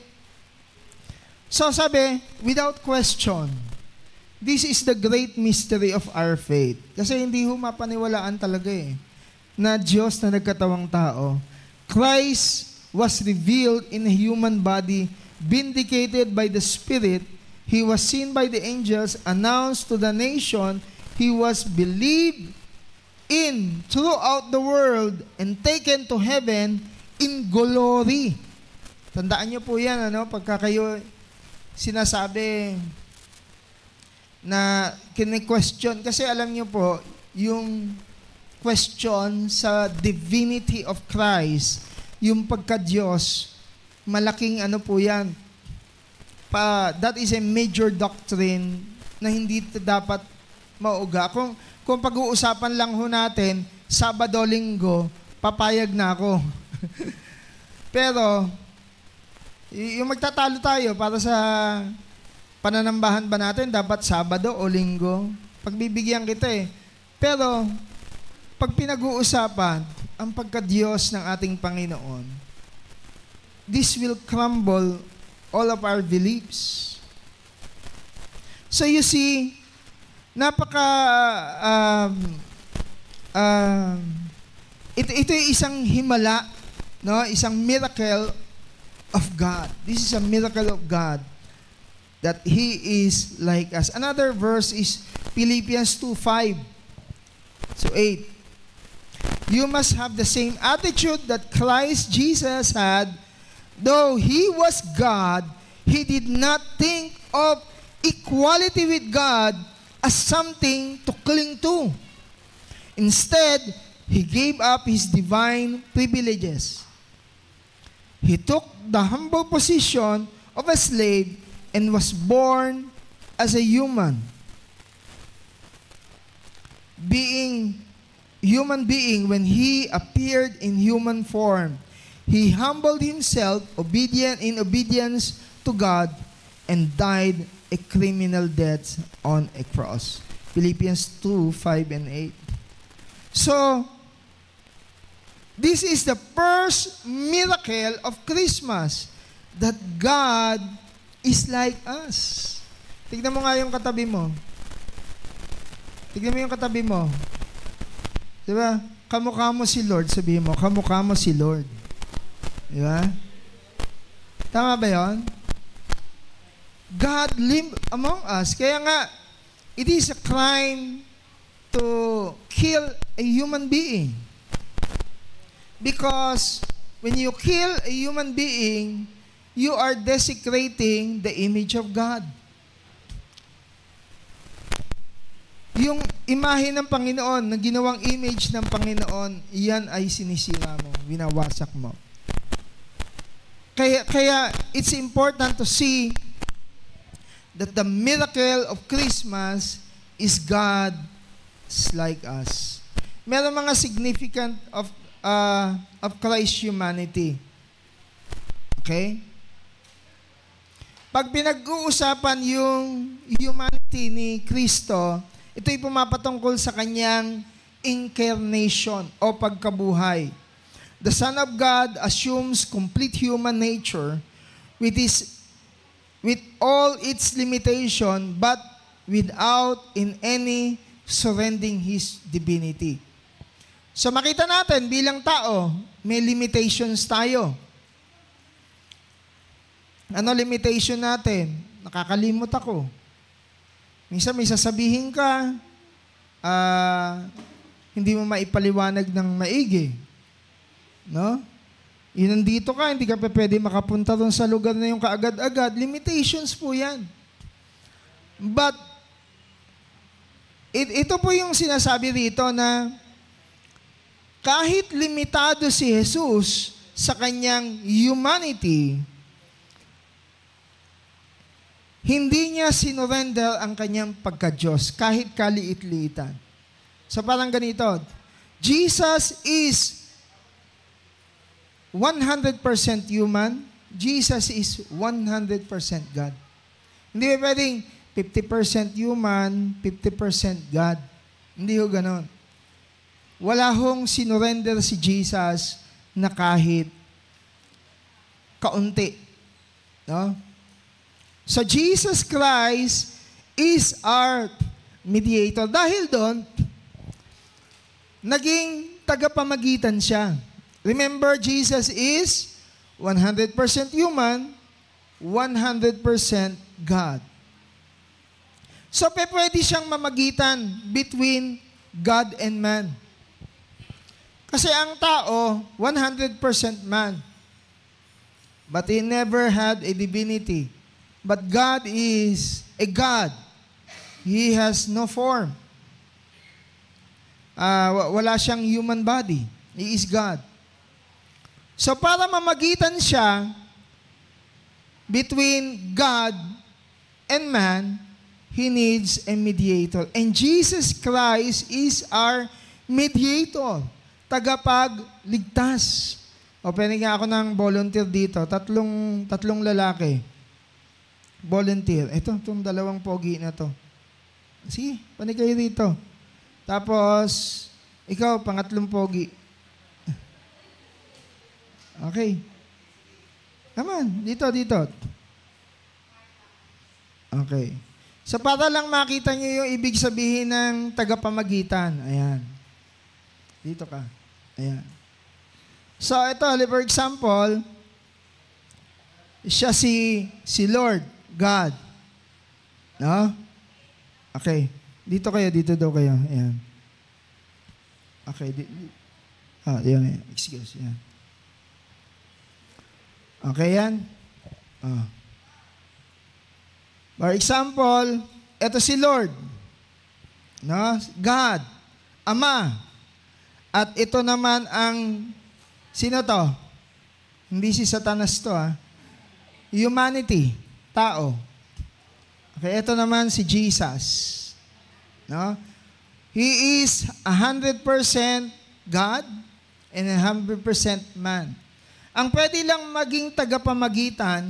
So, sabi, without question, this is the great mystery of our faith. Kasi hindi mapaniwalaan talaga na Diyos na nagkatawang tao. Christ was revealed in a human body, vindicated by the Spirit. He was seen by the angels, announced to the nation. He was believed in throughout the world and taken to heaven in glory. Tandaan niyo po yan, pagka kayo sinasabi na kine-question, kasi alam niyo po, yung question sa divinity of Christ, yung pagka-Diyos, malaking po yan. That is a major doctrine na hindi dapat mauga. Kung pag-uusapan lang ho natin, Sabado, Linggo, papayag na ako. Pero, yung magtatalo tayo para sa pananambahan ba natin, dapat Sabado o Linggo? Pagbibigyan kita Pero, pag pinag-uusapan, ang pagka-Diyos ng ating Panginoon, this will crumble all of our beliefs. So you see, ito yung isang himala, isang miracle of God. This is a miracle of God that He is like us. Another verse is Philippians 2:5 to 8. You must have the same attitude that Christ Jesus had. Though He was God, He did not think of equality with God as something to cling to. Instead, He gave up His divine privileges. He took the humble position of a slave and was born as a human. Being human being, when He appeared in human form, He humbled Himself in obedience to God and died a criminal death on a cross. Philippians 2:5 and 8. So, this is the first miracle of Christmas, that God is like us. Tignan mo nga yung katabi mo. Tignan mo yung katabi mo. Diba? Kamukha mo si Lord, sabihin mo, kamukha mo si Lord. Diba? Tama ba yun? God live among us. Kaya nga, it is a crime to kill a human being. Because when you kill a human being, you are desecrating the image of God. Yung imahe ng Panginoon, na ginawang image ng Panginoon, iyan ay sinisira mo, winawasak mo. Kaya it's important to see that the miracle of Christmas is God like us. Meron mga significant of Christ's humanity. Okay? Pag pinag-uusapan yung humanity ni Kristo, ito'y pumapatungkol sa kanyang incarnation o pagkabuhay. The Son of God assumes complete human nature with all its limitation, but without in any surrendering His divinity. So makita natin, bilang tao, may limitations tayo. Ano limitation natin? Nakakalimot ako. Minsan may sasabihin ka, hindi mo maipaliwanag ng maigi. No? Yun nandito ka, hindi ka pa pwede makapunta doon sa lugar na yung kaagad-agad. Limitations po yan. But, ito po yung sinasabi rito na kahit limitado si Jesus sa kanyang humanity, hindi niya sinurrender ang kanyang pagka-Diyos kahit kaliit-liitan. So parang ganito, Jesus is 100% human, Jesus is 100% God. Hindi ba pwedeng 50% human, 50% God. Hindi ho ganon. Wala hong sinurrender si Jesus na kahit kaunti. No? So Jesus Christ is our mediator. Dahil doon, naging tagapamagitan siya. Remember, Jesus is 100% human, 100% God. So, pwede siyang mamagitan between God and man. Kasi ang tao, 100% man. But he never had a divinity. But God is a God. He has no form. Wala siyang human body. He is God. So para mamagitan siya between God and man, He needs a mediator. And Jesus Christ is our mediator. Tagapagligtas. O pwede nga ako ng volunteer dito. Tatlong lalaki. Volunteer. Itong dalawang pogi na to. Sige, panig kayo dito. Tapos, ikaw, pangatlong pogi. Okay. Come on, dito. Okay. So, para lang makita nyo yung ibig sabihin ng tagapamagitan. Ayan. Dito ka. Ayan. So, ito, for example, siya si Lord, God. No? Okay. Dito daw kayo. Ayan. Okay. Ayan. Excuse. Ayan. Okay yan? For example, ito si Lord. No? God. Ama. At ito naman ang, sino to? Hindi si Satanas to, humanity. Tao. Okay, ito naman si Jesus. No? He is 100% God and 100% man. Ang pwede lang maging tagapamagitan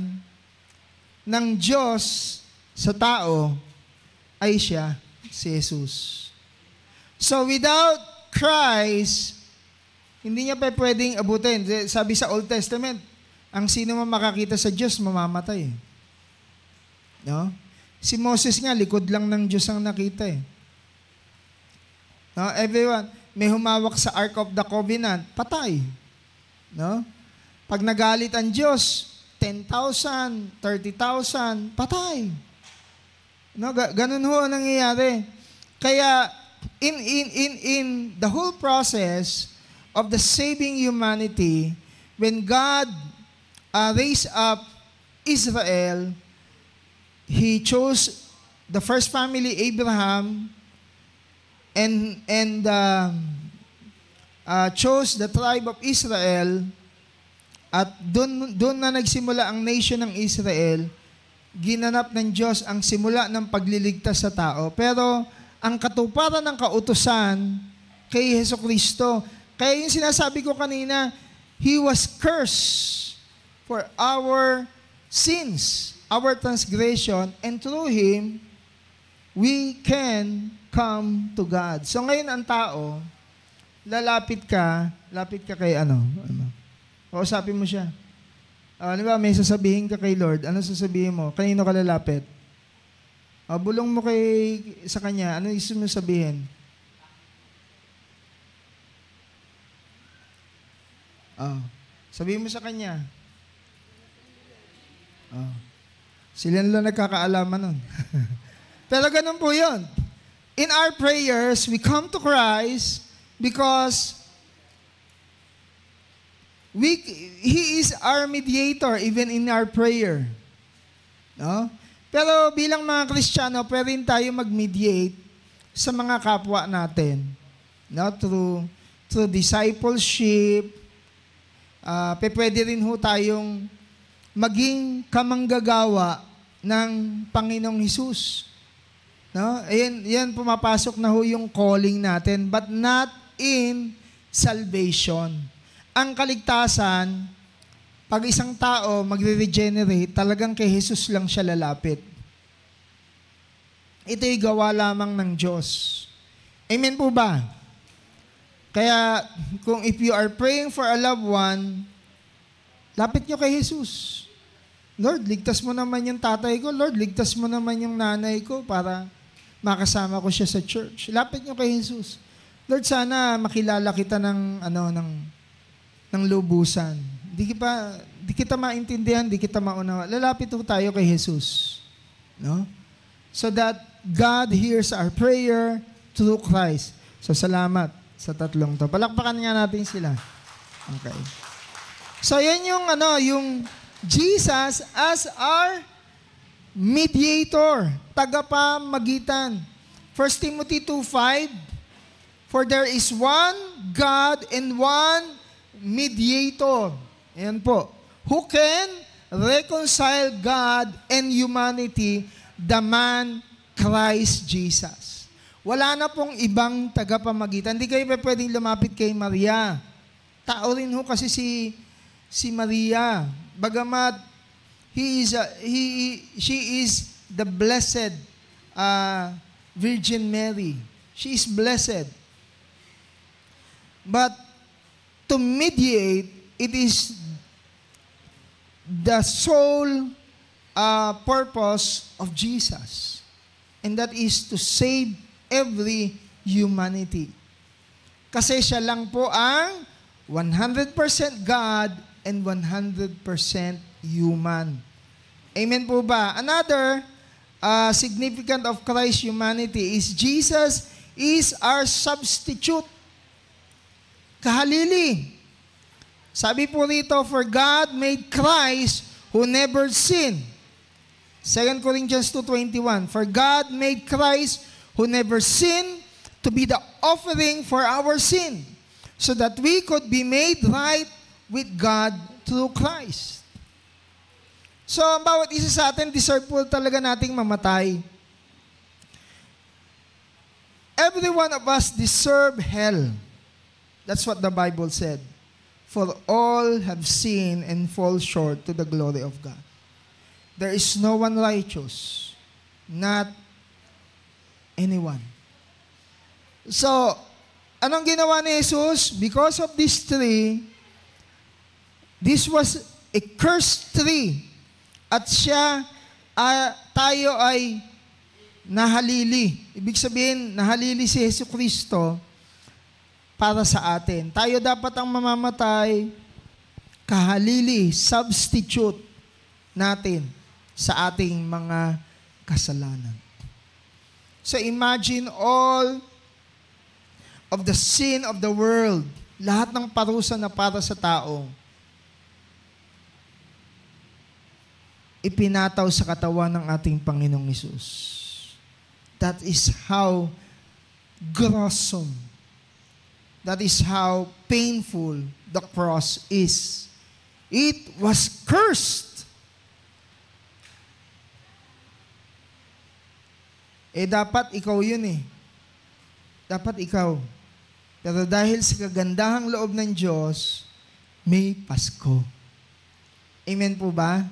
ng Diyos sa tao ay siya, si Jesus. So without Christ, hindi niya pa pwedeng abutin. Sabi sa Old Testament, ang sino man makakita sa Diyos, mamamatay. No? Si Moses nga, likod lang ng Diyos ang nakita eh. No? Everyone, may humawak sa Ark of the Covenant, patay. No? Pag nagalit ang Diyos, 10,000, 30,000, patay. No? Ganun ho ang nangyayari. Kaya, in the whole process of the saving humanity, when God raised up Israel, He chose the first family, Abraham, and chose the tribe of Israel, at doon na nagsimula ang nation ng Israel. Ginanap ng Diyos ang simula ng pagliligtas sa tao. Pero ang katuparan ng kautusan kay Hesukristo, kaya yung sinasabi ko kanina, He was cursed for our sins, our transgression, and through Him, we can come to God. So ngayon ang tao, lapit ka kay ano. Kausapin mo siya. Di ba, may sasabihin ka kay Lord. Ano sasabihin mo? Kanino ka lalapit? Bulong mo sa Kanya. Ano gusto mo sabihin? Sabihin mo sa Kanya. Sila lang nagkakaalaman nun. Pero ganun po yun. In our prayers, we come to Christ because He is our mediator even in our prayer. No? Pero bilang mga Kristiyano, pwede rin tayo mag-mediate sa mga kapwa natin. No? Through discipleship. Pwede rin ho tayong maging kamanggagawa ng Panginoong Hesus. No? Yan pumapasok na ho yung calling natin, but not in salvation. Ang kaligtasan, pag isang tao magre-regenerate, talagang kay Jesus lang siya lalapit. Ito'y gawa lamang ng Diyos. Amen po ba? Kaya, if you are praying for a loved one, lapit nyo kay Jesus. Lord, ligtas mo naman yung tatay ko. Lord, ligtas mo naman yung nanay ko para makasama ko siya sa church. Lapit nyo kay Jesus. Lord, sana makilala kita ng lubusan. Di kita maintindihan, di kita maunawa. Lalapit po tayo kay Jesus. No? So that God hears our prayer through Christ. So salamat sa tatlong to. Palakpakan nga natin sila. Okay. So yan yung Jesus as our mediator, tagapamagitan. 1 Timothy 2:5, for there is one God and one mediator. Ayan po. Who can reconcile God and humanity, the man Christ Jesus. Wala na pong ibang tagapamagitan. Hindi kayo pwedeng lumapit kay Maria. Tao rin ho kasi si Maria. Bagamat she is the blessed Virgin Mary. She is blessed. But to mediate, it is the sole purpose of Jesus. And that is to save every humanity. Kasi siya lang po ang 100% God and 100% human. Amen po ba? Another significant of Christ's humanity is Jesus is our substitute. Kahalili. Sabi po rito, for God made Christ who never sinned. 2 Corinthians 2:21, for God made Christ who never sinned to be the offering for our sin, so that we could be made right with God through Christ. So, ang bawat isa sa atin, deserve po talaga nating mamatay. Every one of us deserve hell. That's what the Bible said. For all have sinned and fall short to the glory of God. There is no one righteous, not anyone. So, anong ginawa ni Jesus? Because of this tree, this was a cursed tree. At tayo ay nahalili. Ibig sabihin, nahalili si Jesucristo para sa atin. Tayo dapat ang mamamatay, kahalili, substitute natin sa ating mga kasalanan. So imagine all of the sin of the world, lahat ng parusa na para sa tao, ipinataw sa katawan ng ating Panginoong Hesus. That is how gruesome, that is how painful the cross is. It was cursed. Dapat ikaw yun eh. Dapat ikaw. Pero dahil sa kagandahang loob ng Diyos, may Pasko. Amen po ba?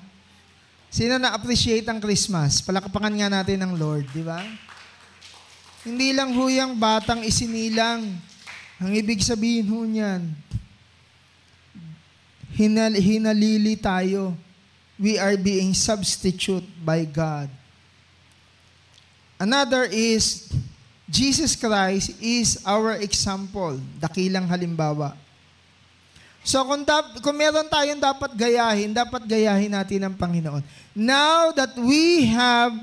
Sino na-appreciate ang Christmas? Palakpakan nga natin ng Lord, di ba? Hindi lang huyang batang isinilang, Ang ibig sabihin ho niyan, hinalili tayo. We are being substitute by God. Another is, Jesus Christ is our example, dakilang halimbawa. So kung meron tayong dapat gayahin natin ang Panginoon. Now that we have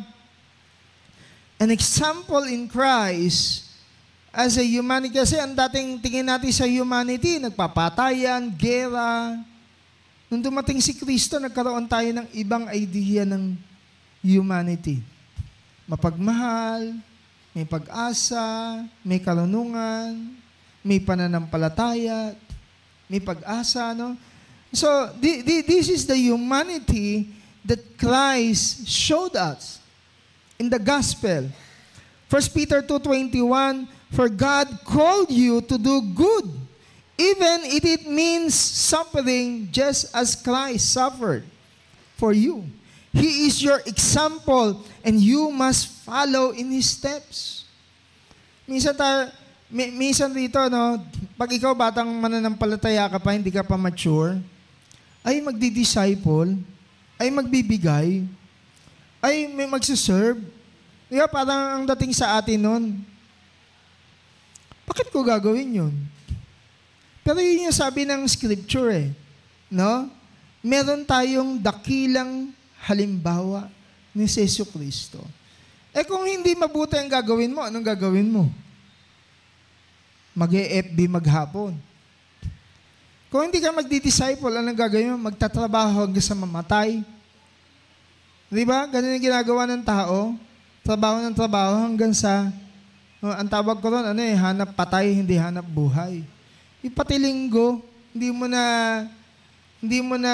an example in Christ as a humanity, kasi ang dating tingin natin sa humanity, nagpapatayan, gera. Nung dumating si Kristo, nagkaroon tayo ng ibang idea ng humanity. Mapagmahal, may pag-asa, may karunungan, may pananampalataya, may pag-asa, no? So, this is the humanity that Christ showed us in the gospel. 1 Peter 2:21, for God called you to do good, even if it means suffering just as Christ suffered for you. He is your example and you must follow in His steps. Minsan dito, no, pag ikaw batang mananampalataya ka pa, hindi ka pa mature, ay magdi-disciple, ay magbibigay, ay may magsiserve. Diba, parang ang dating sa atin nun, bakit ko gagawin yun? Pero yun yung sabi ng scripture no? Meron tayong dakilang halimbawa ni Jesucristo. Kung hindi mabuti ang gagawin mo, anong gagawin mo? Mag-FB maghapon. Kung hindi ka magdi-disciple, anong gagawin mo? Magtatrabaho hanggang sa mamatay. Di ba? Ganun yung ginagawa ng tao. Trabaho ng trabaho hanggang sa, ang tawag ko ron, hanap patay, hindi hanap buhay. Pati linggo, hindi mo na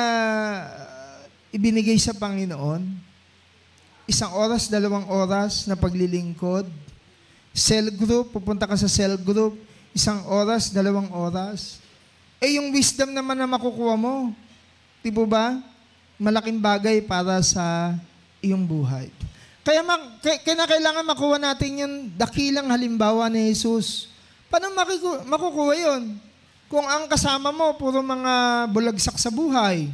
ibinigay sa Panginoon. 1 oras, 2 oras na paglilingkod. Cell group, pupunta ka sa cell group, 1 oras, 2 oras. Yung wisdom naman na makukuha mo, di ba? Malaking bagay para sa iyong buhay. Kaya kailangan makuha natin yung dakilang halimbawa ni Jesus. Paano makukuha yun? Kung ang kasama mo, puro mga bulagsak sa buhay.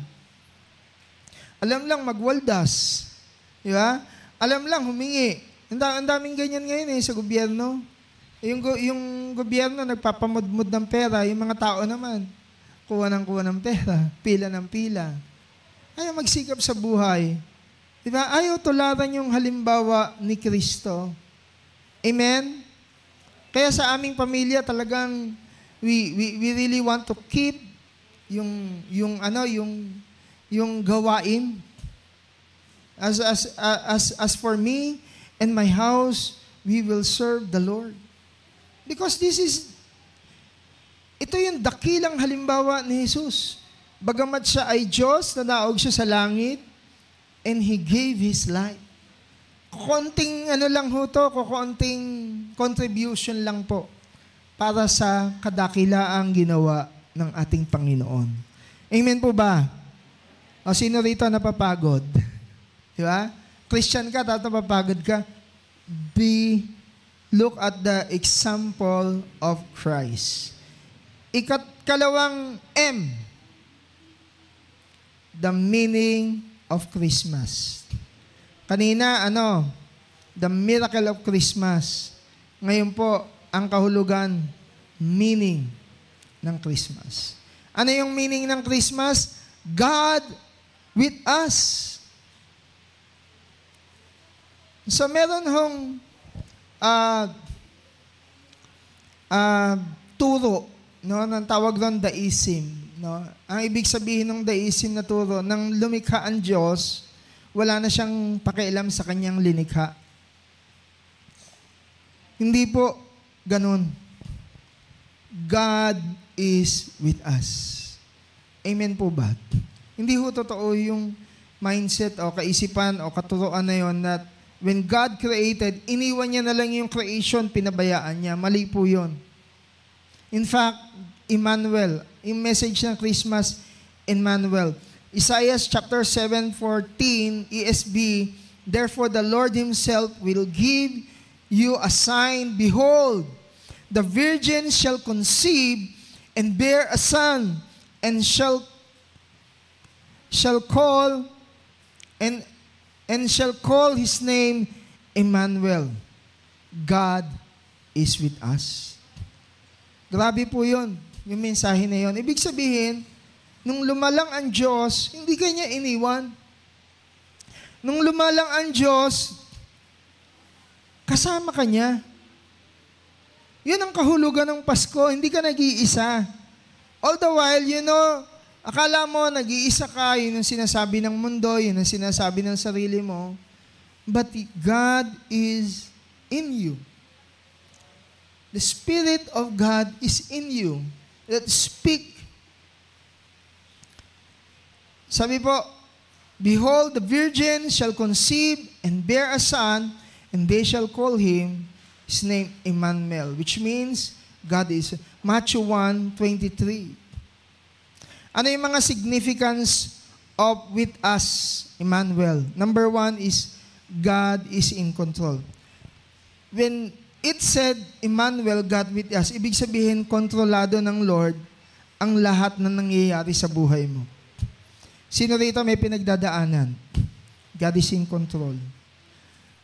Alam lang magwaldas. Di ba? Alam lang humingi. Ang daming ganyan ngayon sa gobyerno. Yung gobyerno nagpapamudmud ng pera. Yung mga tao naman, kuha ng pera. Pila ng pila. Ayaw magsikap sa buhay. Di ba? Ayaw tularan yung halimbawa ni Kristo. Amen? Kaya sa aming pamilya talagang we really want to keep yung gawain. As for me and my house, we will serve the Lord. Because ito yung dakilang halimbawa ni Jesus. Bagamat siya ay Diyos, nanaog siya sa langit, and He gave His life. Konting konting contribution lang po para sa kadakilaang ginawa ng ating Panginoon. Amen po ba? O sino rito napapagod? Di ba? Christian ka, napapagod ka. Look at the example of Christ. Kalawang M, the meaning of Christmas. Kanina, the miracle of Christmas. Ngayon po, ang kahulugan, meaning ng Christmas. Ano yung meaning ng Christmas? God with us. So, meron hong turo, no? Nang tawag doon, deism. No? Ang ibig sabihin ng deism na turo, nang lumikha ang Diyos, wala na siyang pakialam sa kanyang linikha. Hindi po ganun. God is with us. Amen po ba? Hindi ho totoo yung mindset o kaisipan o katuroan na yun that when God created, iniwan niya na lang yung creation, pinabayaan niya. Mali po yun. In fact, Emmanuel, yung message ng Christmas, Emmanuel. Isaiah chapter 7:14, ESV, therefore the Lord Himself will give you a sign. Behold, the virgin shall conceive and bear a son, and shall call his name Emmanuel. God is with us. Grabe po yun, yung mensahe na yun. Ibig sabihin, nung lumalang ang Diyos, hindi kanya iniwan. Nung lumalang ang Diyos, kasama ka niya. Yun ang kahulugan ng Pasko, hindi ka nag-iisa. All the while, akala mo nag-iisa ka, yun ang sinasabi ng mundo, yun ang sinasabi ng sarili mo. But God is in you. The Spirit of God is in you that speak. Sabi po, behold, the virgin shall conceive and bear a son, and they shall call him his name Emmanuel, which means God is. Matthew 1:23. Ano yung mga significance of with us, Emmanuel? Number 1 is God is in control. When it said, Emmanuel, God with us, ibig sabihin, kontrolado ng Lord ang lahat na nangyayari sa buhay mo. Sino rito may pinagdadaanan? God is in control.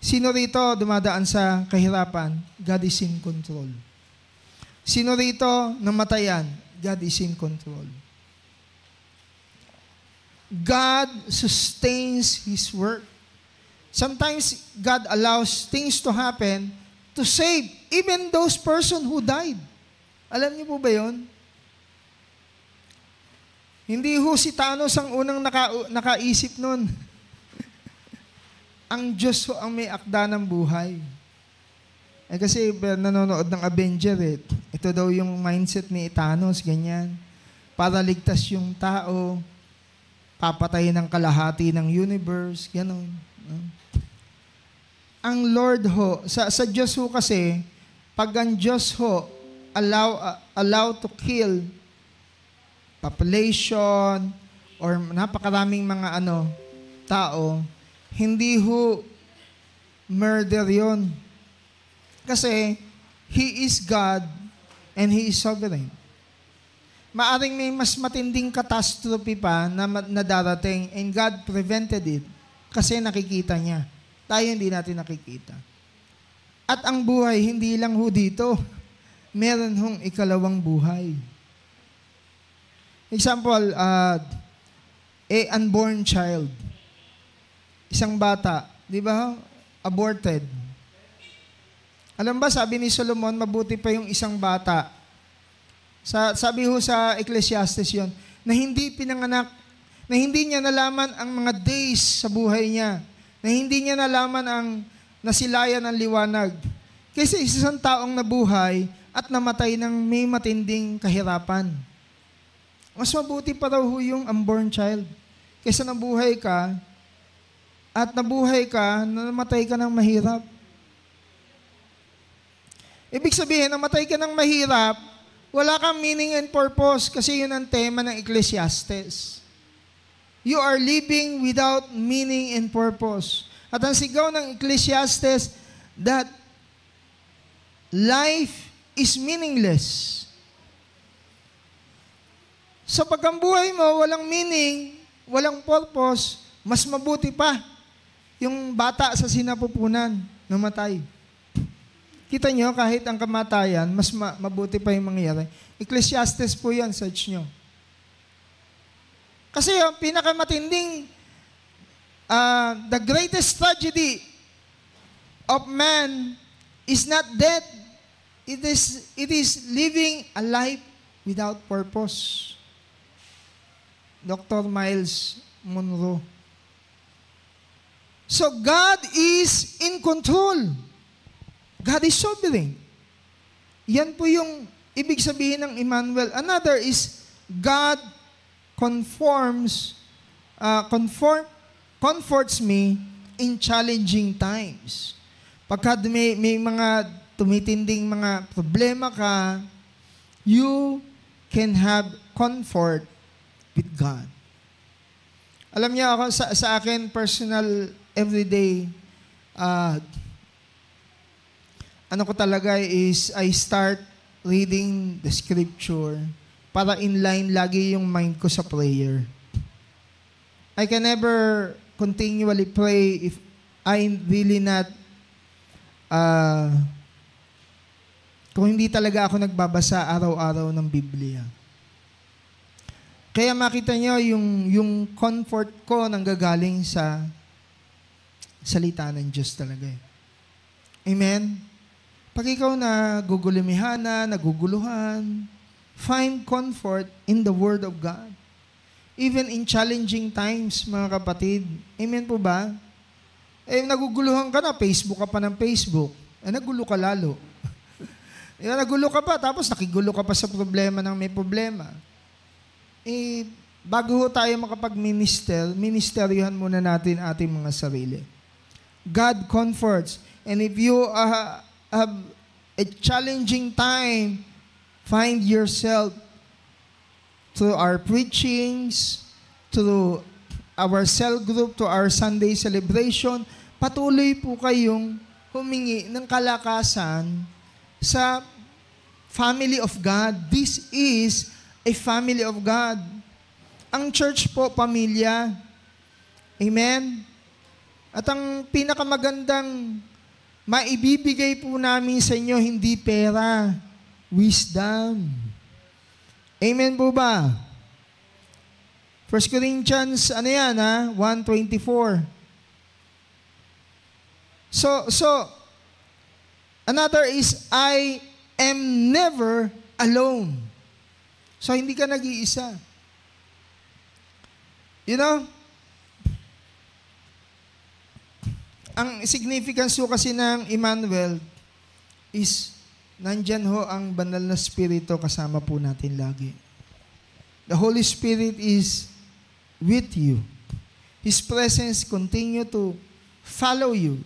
Sino rito dumadaan sa kahirapan? God is in control. Sino rito namatayan? God is in control. God sustains His work. Sometimes God allows things to happen to save even those person who died. Alam niyo po ba yun? Hindi ho si Thanos ang unang nakaisip nun. Ang Diyos ho ang may akda ng buhay. Kasi nanonood ng Avenger Ito daw yung mindset ni Thanos, ganyan. Para ligtas yung tao, papatayin ng kalahati ng universe, gano'n. Ang Lord ho, sa Diyos ho kasi, pag ang Diyos ho allow to kill population or napakaraming mga tao, hindi ho murder yon. Kasi He is God and He is sovereign. Maaring may mas matinding catastrophe pa na darating, and God prevented it kasi nakikita niya. Tayo hindi natin nakikita. At ang buhay, hindi lang ho dito. Meron hong ikalawang buhay. Example, unborn child. Isang bata, di ba? Aborted. Alam ba, sabi ni Solomon, mabuti pa yung isang bata. Sabi ho sa Ecclesiastes yon, na hindi pinanganak, na hindi niya nalaman ang mga days sa buhay niya, na hindi niya nalaman ang nasilayan ng liwanag. Kasi isang taong nabuhay at namatay ng may matinding kahirapan. Mas mabuti pa daw ho yung unborn child. Kaysa nabuhay ka, at nabuhay ka, namatay ka ng mahirap. Ibig sabihin, namatay ka ng mahirap, wala kang meaning and purpose kasi yun ang tema ng Ecclesiastes. You are living without meaning and purpose. At ang sigaw ng Ecclesiastes, that life is meaningless. So pag ang buhay mo walang meaning, walang purpose, mas mabuti pa yung bata sa sinapupunan, namatay. Kita nyo, kahit ang kamatayan, mas mabuti pa yung mangyayari. Ecclesiastes po yan, search nyo. Kasi yung pinakamatinding, the greatest tragedy of man is not death. It is living a life without purpose. Dr. Miles Monroe. So God is in control. God is sovereign. Yan po yung ibig sabihin ng Emmanuel. Another is God comforts me in challenging times. Pagka may mga tumitinding mga problema ka, you can have comfort with God. Alam niyo ako, sa akin, personal, everyday, ano ko talaga is, I start reading the scripture para inline lagi yung mind ko sa prayer. I can never continually pray if I'm really not kung hindi talaga ako nagbabasa araw-araw ng Biblia. Kaya makita nyo yung comfort ko nanggagaling sa salita ng Diyos talaga. Amen? Pag ikaw naguguluhan, find comfort in the Word of God. Even in challenging times, mga kapatid. Amen po ba? Naguguluhan ka na, Facebook ka pa ng Facebook. Nagulo ka lalo. Nagulo ka pa, tapos nakigulo ka pa sa problema ng may problema. Bago tayo makapag-minister, ministeryohan muna natin ating mga sarili. God comforts. And if you have a challenging time, find yourself through our preachings, through our cell group, to our Sunday celebration, patuloy po kayong humingi ng kalakasan sa family of God. This is a family of God. Ang church po, pamilya. Amen? At ang pinakamagandang maibibigay po namin sa inyo, hindi pera, wisdom. Amen po ba? 1 Corinthians, 1:24. So, another is, I am never alone. So, hindi ka nag-iisa. You know, ang significance ho kasi ng Emmanuel is, nandyan ho ang banal na Espiritu kasama po natin lagi. The Holy Spirit is with you. His presence continue to follow you.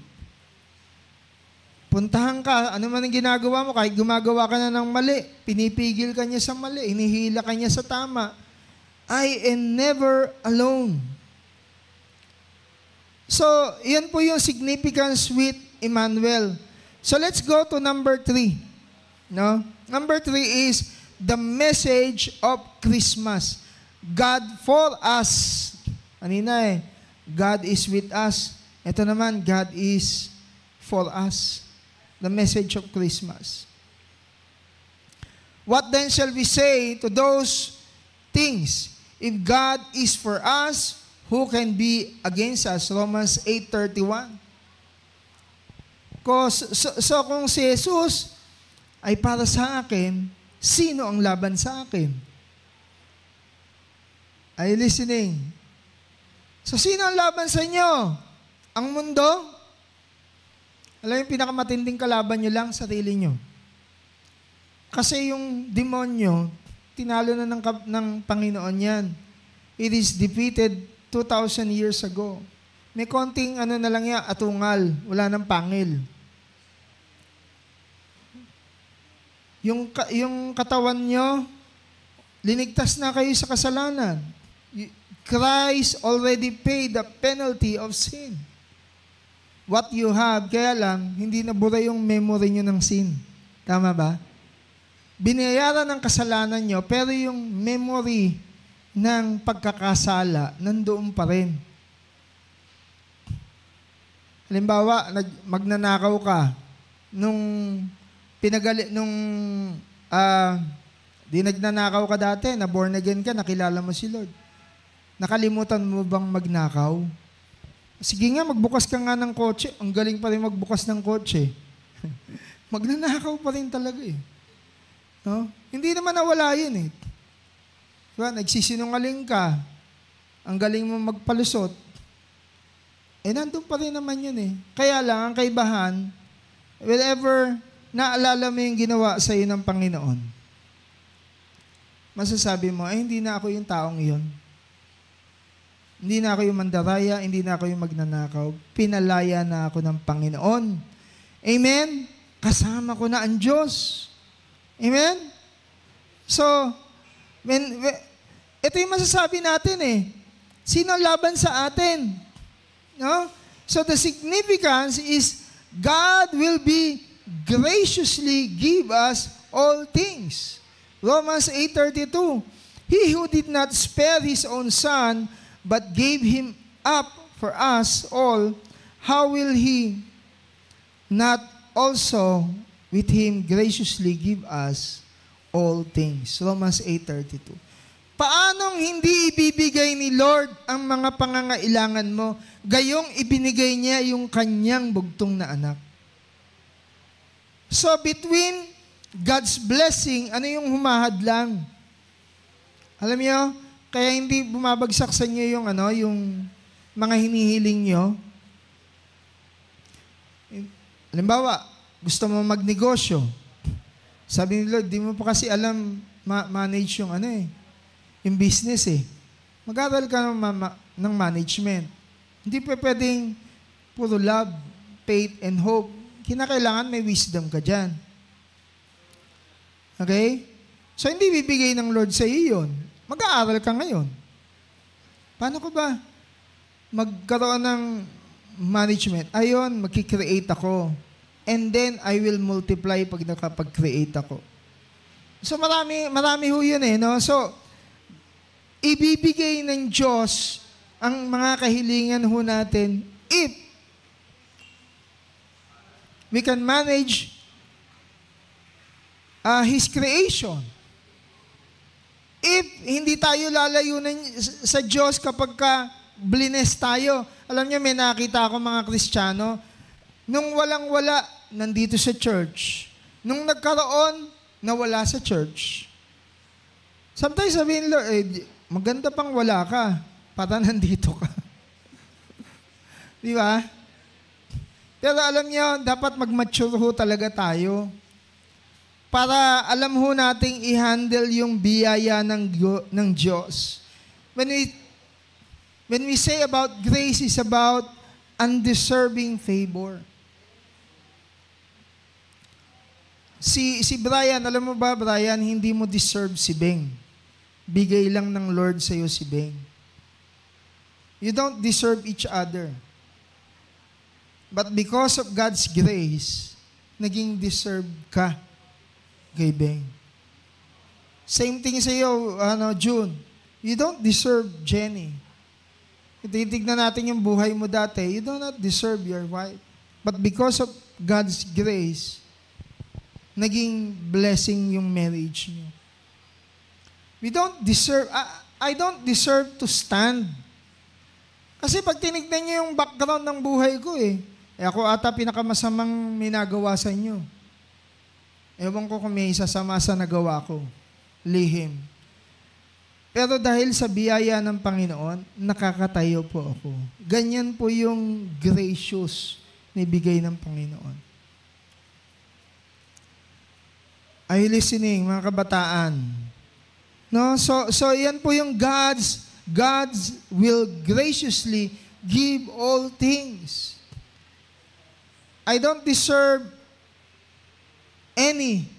Puntahan ka, ano man ang ginagawa mo, kahit gumagawa ka na ng mali, pinipigil ka niya sa mali, inihila ka niya sa tama. I am never alone. So, yan po yung significance with Emmanuel. So, let's go to number 3. No? Number 3 is the message of Christmas. God for us. Kanina God is with us. Ito naman, God is for us. The message of Christmas. What then shall we say to those things? If God is for us, who can be against us? Romans 8:31. So kung si Jesus ay para sa akin, sino ang laban sa akin? Are you listening? So sino ang laban sa inyo? Ang mundo? Alam yung pinakamatinding kalaban nyo lang, sarili nyo. Kasi yung demonyo, tinalo na ng Panginoon yan. It is defeated 2,000 years ago. May konting na lang yan, atungal. Wala nang pangil. Yung katawan nyo, linigtas na kayo sa kasalanan. Christ already paid the penalty of sin. What you have, kaya lang, hindi nabura yung memory nyo ng sin. Tama ba? Binayaran ng kasalanan nyo, pero yung memory ng pagkakasala, nandoon pa rin. Halimbawa, magnanakaw ka, di nagnanakaw ka dati, na born again ka, nakilala mo si Lord. Nakalimutan mo bang magnakaw? Sige nga, magbukas ka nga ng kotse. Ang galing pa rin magbukas ng kotse. Magnanakaw pa rin talaga eh. No? Hindi naman nawala yun eh. Diba? Nagsisinungaling ka. Ang galing mo magpalusot. Nandun pa rin naman yun eh. Kaya lang, ang kaibahan, whenever naalala mo yung ginawa sa iyo ng Panginoon, masasabi mo, hindi na ako yung taong iyon. Hindi na ako yung mandaraya, hindi na ako yung magnanakaw. Pinalaya na ako ng Panginoon. Amen? Kasama ko na ang Diyos. Amen? So, ito yung masasabi natin eh. Sino laban sa atin? No? So, the significance is God will be graciously give us all things. Romans 8:32, He who did not spare His own Son, but gave Him up for us all, how will He not also with Him graciously give us all things? Romans 8:32. Paanong hindi ibibigay ni Lord ang mga pangangailangan mo, gayong ibinigay niya yung kanyang bugtong na anak? So between God's blessing, ano yung humahadlang? Alam niyo, kaya hindi bumabagsak sa inyo yung yung mga hinihiling niyo. Halimbawa, gusto mo magnegosyo. Sabi ni Lord, di mo pa kasi alam manage yung yung business eh. Mag-aral ka ng management. Hindi pa pwedeng puro love, faith, and hope. Kinakailangan may wisdom ka dyan. Okay? So, hindi bibigay ng Lord sa iyo yun. Mag-aaral ka ngayon. Paano ko ba magkaroon ng management? Ayun, magkikreate ako. And then, I will multiply pag nakapag-create ako. So, marami ho yun eh. No? So, ibibigay ng Diyos ang mga kahilingan ho natin if we can manage His creation. If hindi tayo lalayo sa Diyos kapag blines tayo. Alam niyo, may nakita ako mga Kristiyano, nung walang-wala, nandito sa church. Nung nagkaroon, nawala sa church. Sometimes sabihin, Lord, maganda pang wala ka, para nandito ka. Di ba? Pero alam niyo, dapat mag-mature ho talaga tayo para alam ho nating i-handle yung biyaya ng Diyos. When we say about grace, is about undeserving favor. Si Brian, alam mo ba, Brian, hindi mo deserve si Beng. Bigay lang ng Lord sa iyo si Beng. You don't deserve each other. But because of God's grace, naging deserve ka kay Beng. Same thing sa iyo, June. You don't deserve Jenny. Titignan natin yung buhay mo dati, you do not deserve your wife. But because of God's grace, naging blessing yung marriage niyo. We don't deserve, I don't deserve to stand. Kasi pag tinignan niyo yung background ng buhay ko ako ata pinakamasamang minagawa sa inyo. Ewan ko kung may isasama sa nagawa ko. Lihim. Pero dahil sa biyaya ng Panginoon, nakakatayo po ako. Ganyan po yung gracious na ibigay ng Panginoon. Are you listening, mga kabataan? No? So yan po yung God's will graciously give all things. I don't deserve any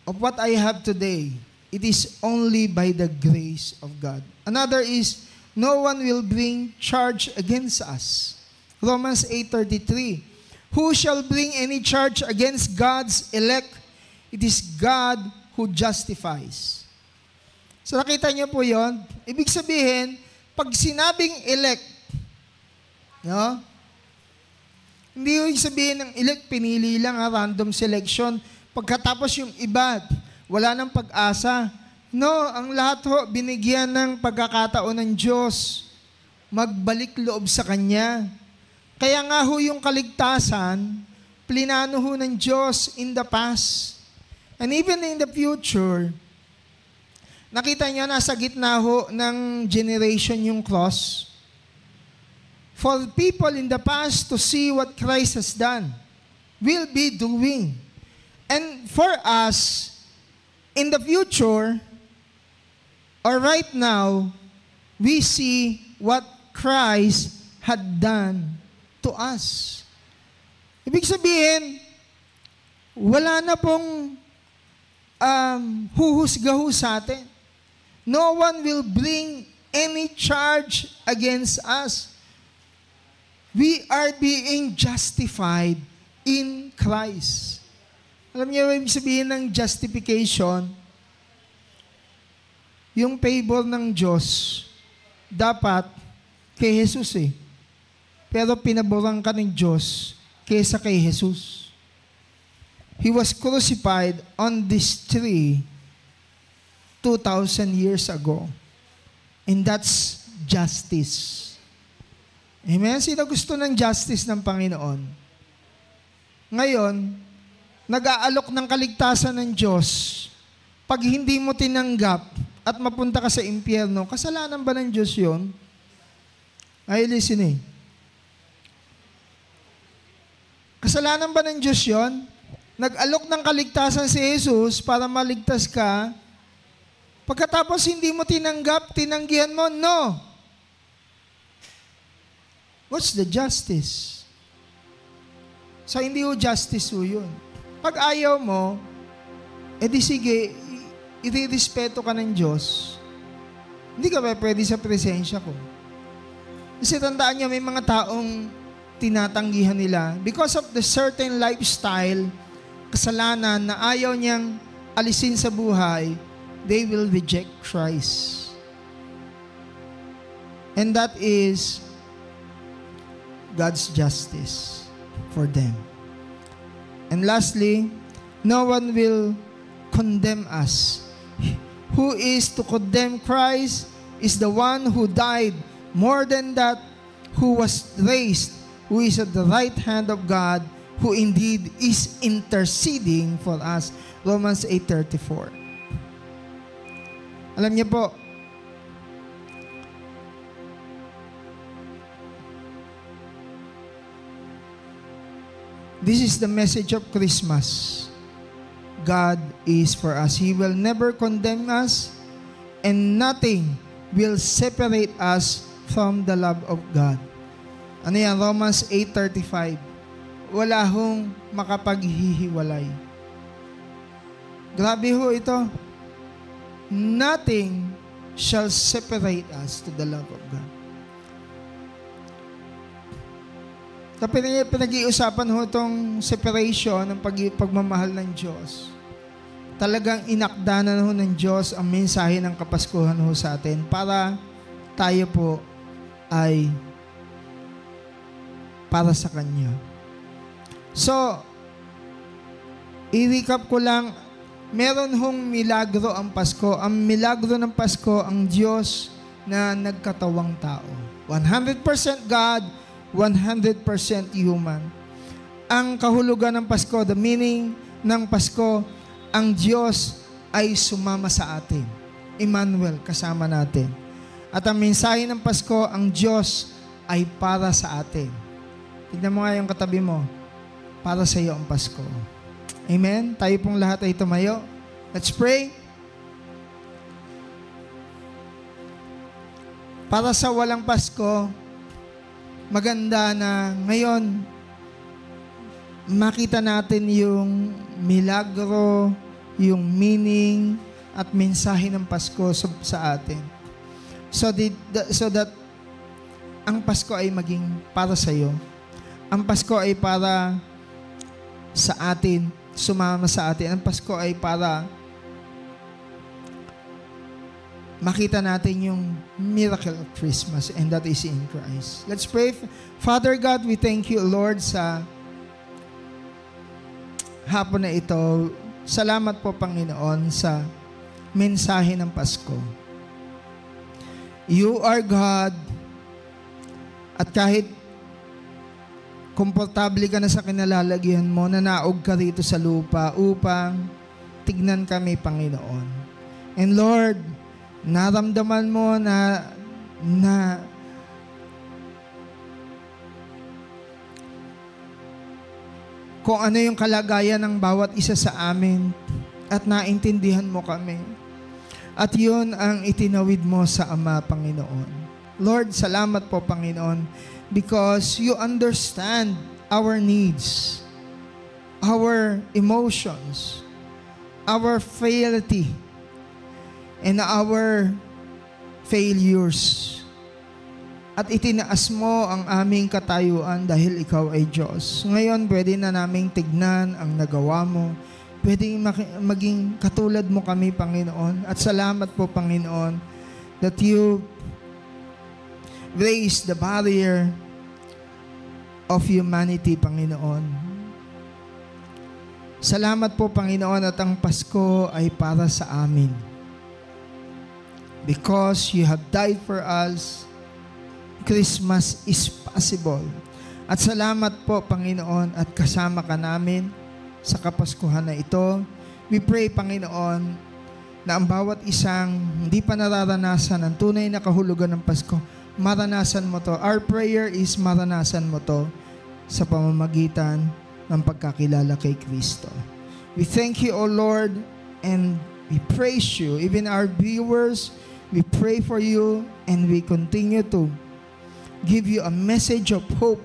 of what I have today. It is only by the grace of God. Another is, no one will bring charge against us. Romans 8:33. Who shall bring any charge against God's elect? It is God who justifies. So nakita niyo po yon. Ibig sabihin, pag sinabing elect, no? Hindi yung sabihin ng elect, pinili lang, random selection. Pagkatapos yung iba, wala nang pag-asa. No, ang lahat ho, binigyan ng pagkakataon ng Diyos. Magbalik loob sa Kanya. Kaya nga ho yung kaligtasan, plinano ho ng Diyos in the past. And even in the future, nakita niyo, nasa gitna ho ng generation yung cross. For people in the past to see what Christ has done, will be doing. And for us, in the future, or right now, we see what Christ had done to us. Ibig sabihin, wala na pong huhusga sa atin. No one will bring any charge against us. We are being justified in Christ. Alam niyo, ibig sabihin ng justification, yung favor ng Diyos, dapat kay Jesus eh. Pero pinaboran ka ng Diyos kaysa kay Jesus. He was crucified on this tree 2,000 years ago. And that's justice. Amen? Sino gusto ng justice ng Panginoon? Ngayon, nag-aalok ng kaligtasan ng Diyos. Pag hindi mo tinanggap at mapunta ka sa impyerno, kasalanan ba ng Diyos yun? Ay, listening. Kasalanan ba ng Diyos yun? Nag-alok ng kaligtasan si Jesus para maligtas ka. Pagkatapos hindi mo tinanggap, tinanggihan mo, no. What's the justice? So, hindi ho justice ho yun. Pag ayaw mo, edi sige, irirespeto ka ng Diyos. Hindi ka ba pwede sa presensya ko? Kasi tandaan niyo, may mga taong tinatanggihan nila because of the certain lifestyle, kasalanan na ayaw niyang alisin sa buhay, they will reject Christ. And that is God's justice for them. And lastly, no one will condemn us. Who is to condemn Christ is the one who died, more than that, who was raised, who is at the right hand of God, who indeed is interceding for us. Romans 8:34. Alam niyo po, this is the message of Christmas. God is for us. He will never condemn us, and nothing will separate us from the love of God. Ano yan? Romans 8:35. Wala hong makapaghihiwalay. Grabe ho ito. Nothing shall separate us to the love of God. Kapag pinag-iusapan ho itong separation ng pagmamahal ng Diyos, talagang inakdanan ho ng Diyos ang mensahe ng Kapaskuhan ho sa atin para tayo po ay para sa Kanya. So, i-recap ko lang, meron hong milagro ang Pasko. Ang milagro ng Pasko, ang Diyos na nagkatawang tao. 100% God, 100% human. Ang kahulugan ng Pasko, the meaning ng Pasko, ang Diyos ay sumama sa atin. Emmanuel, kasama natin. At ang mensahe ng Pasko, ang Diyos ay para sa atin. Tignan mo nga yung katabi mo. Para sa iyo ang Pasko. Amen? Tayo pong lahat ay tumayo. Let's pray. Para sa walang Pasko, maganda na ngayon makita natin yung milagro, yung meaning at mensahe ng Pasko sa atin. So that ang Pasko ay maging para sa iyo. Ang Pasko ay para sa atin, sumama sa atin. Ang Pasko ay para makita natin yung miracle of Christmas, and that is in Christ. Let's pray. Father God, we thank you, Lord, sa hapon na ito. Salamat po, Panginoon, sa mensahe ng Pasko. You are God, at kahit komportable ka na sa kinalalagyan mo, nanaog ka rito sa lupa upang tignan kami, Panginoon. And Lord, naramdaman mo na kung ano yung kalagayan ng bawat isa sa amin at naintindihan mo kami. At yun ang itinawid mo sa Ama, Panginoon. Lord, salamat po, Panginoon, because you understand our needs, our emotions, our frailty, and our failures. At itinaas mo ang aming katayuan dahil ikaw ay Diyos. Ngayon, pwede na naming tignan ang nagawa mo. pwedeng maging katulad mo kami, Panginoon. At salamat po, Panginoon, that you raised the barrier of humanity, Panginoon. Salamat po, Panginoon, at ang Pasko ay para sa amin. Because you have died for us, Christmas is possible. At salamat po, Panginoon, at kasama ka namin sa Kapaskuhan na ito. We pray, Panginoon, na ang bawat isang hindi pa nararanasan ang tunay na kahulugan ng Pasko, maranasan mo to. Our prayer is maranasan mo to sa pamamagitan ng pagkakilala kay Kristo. We thank you, O Lord, and we praise you. Even our viewers, we pray for you, and we continue to give you a message of hope,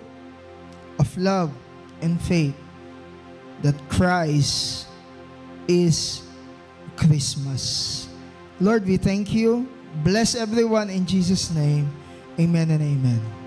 of love, and faith that Christ is Christmas. Lord, we thank you. Bless everyone in Jesus' name. Amen and amen.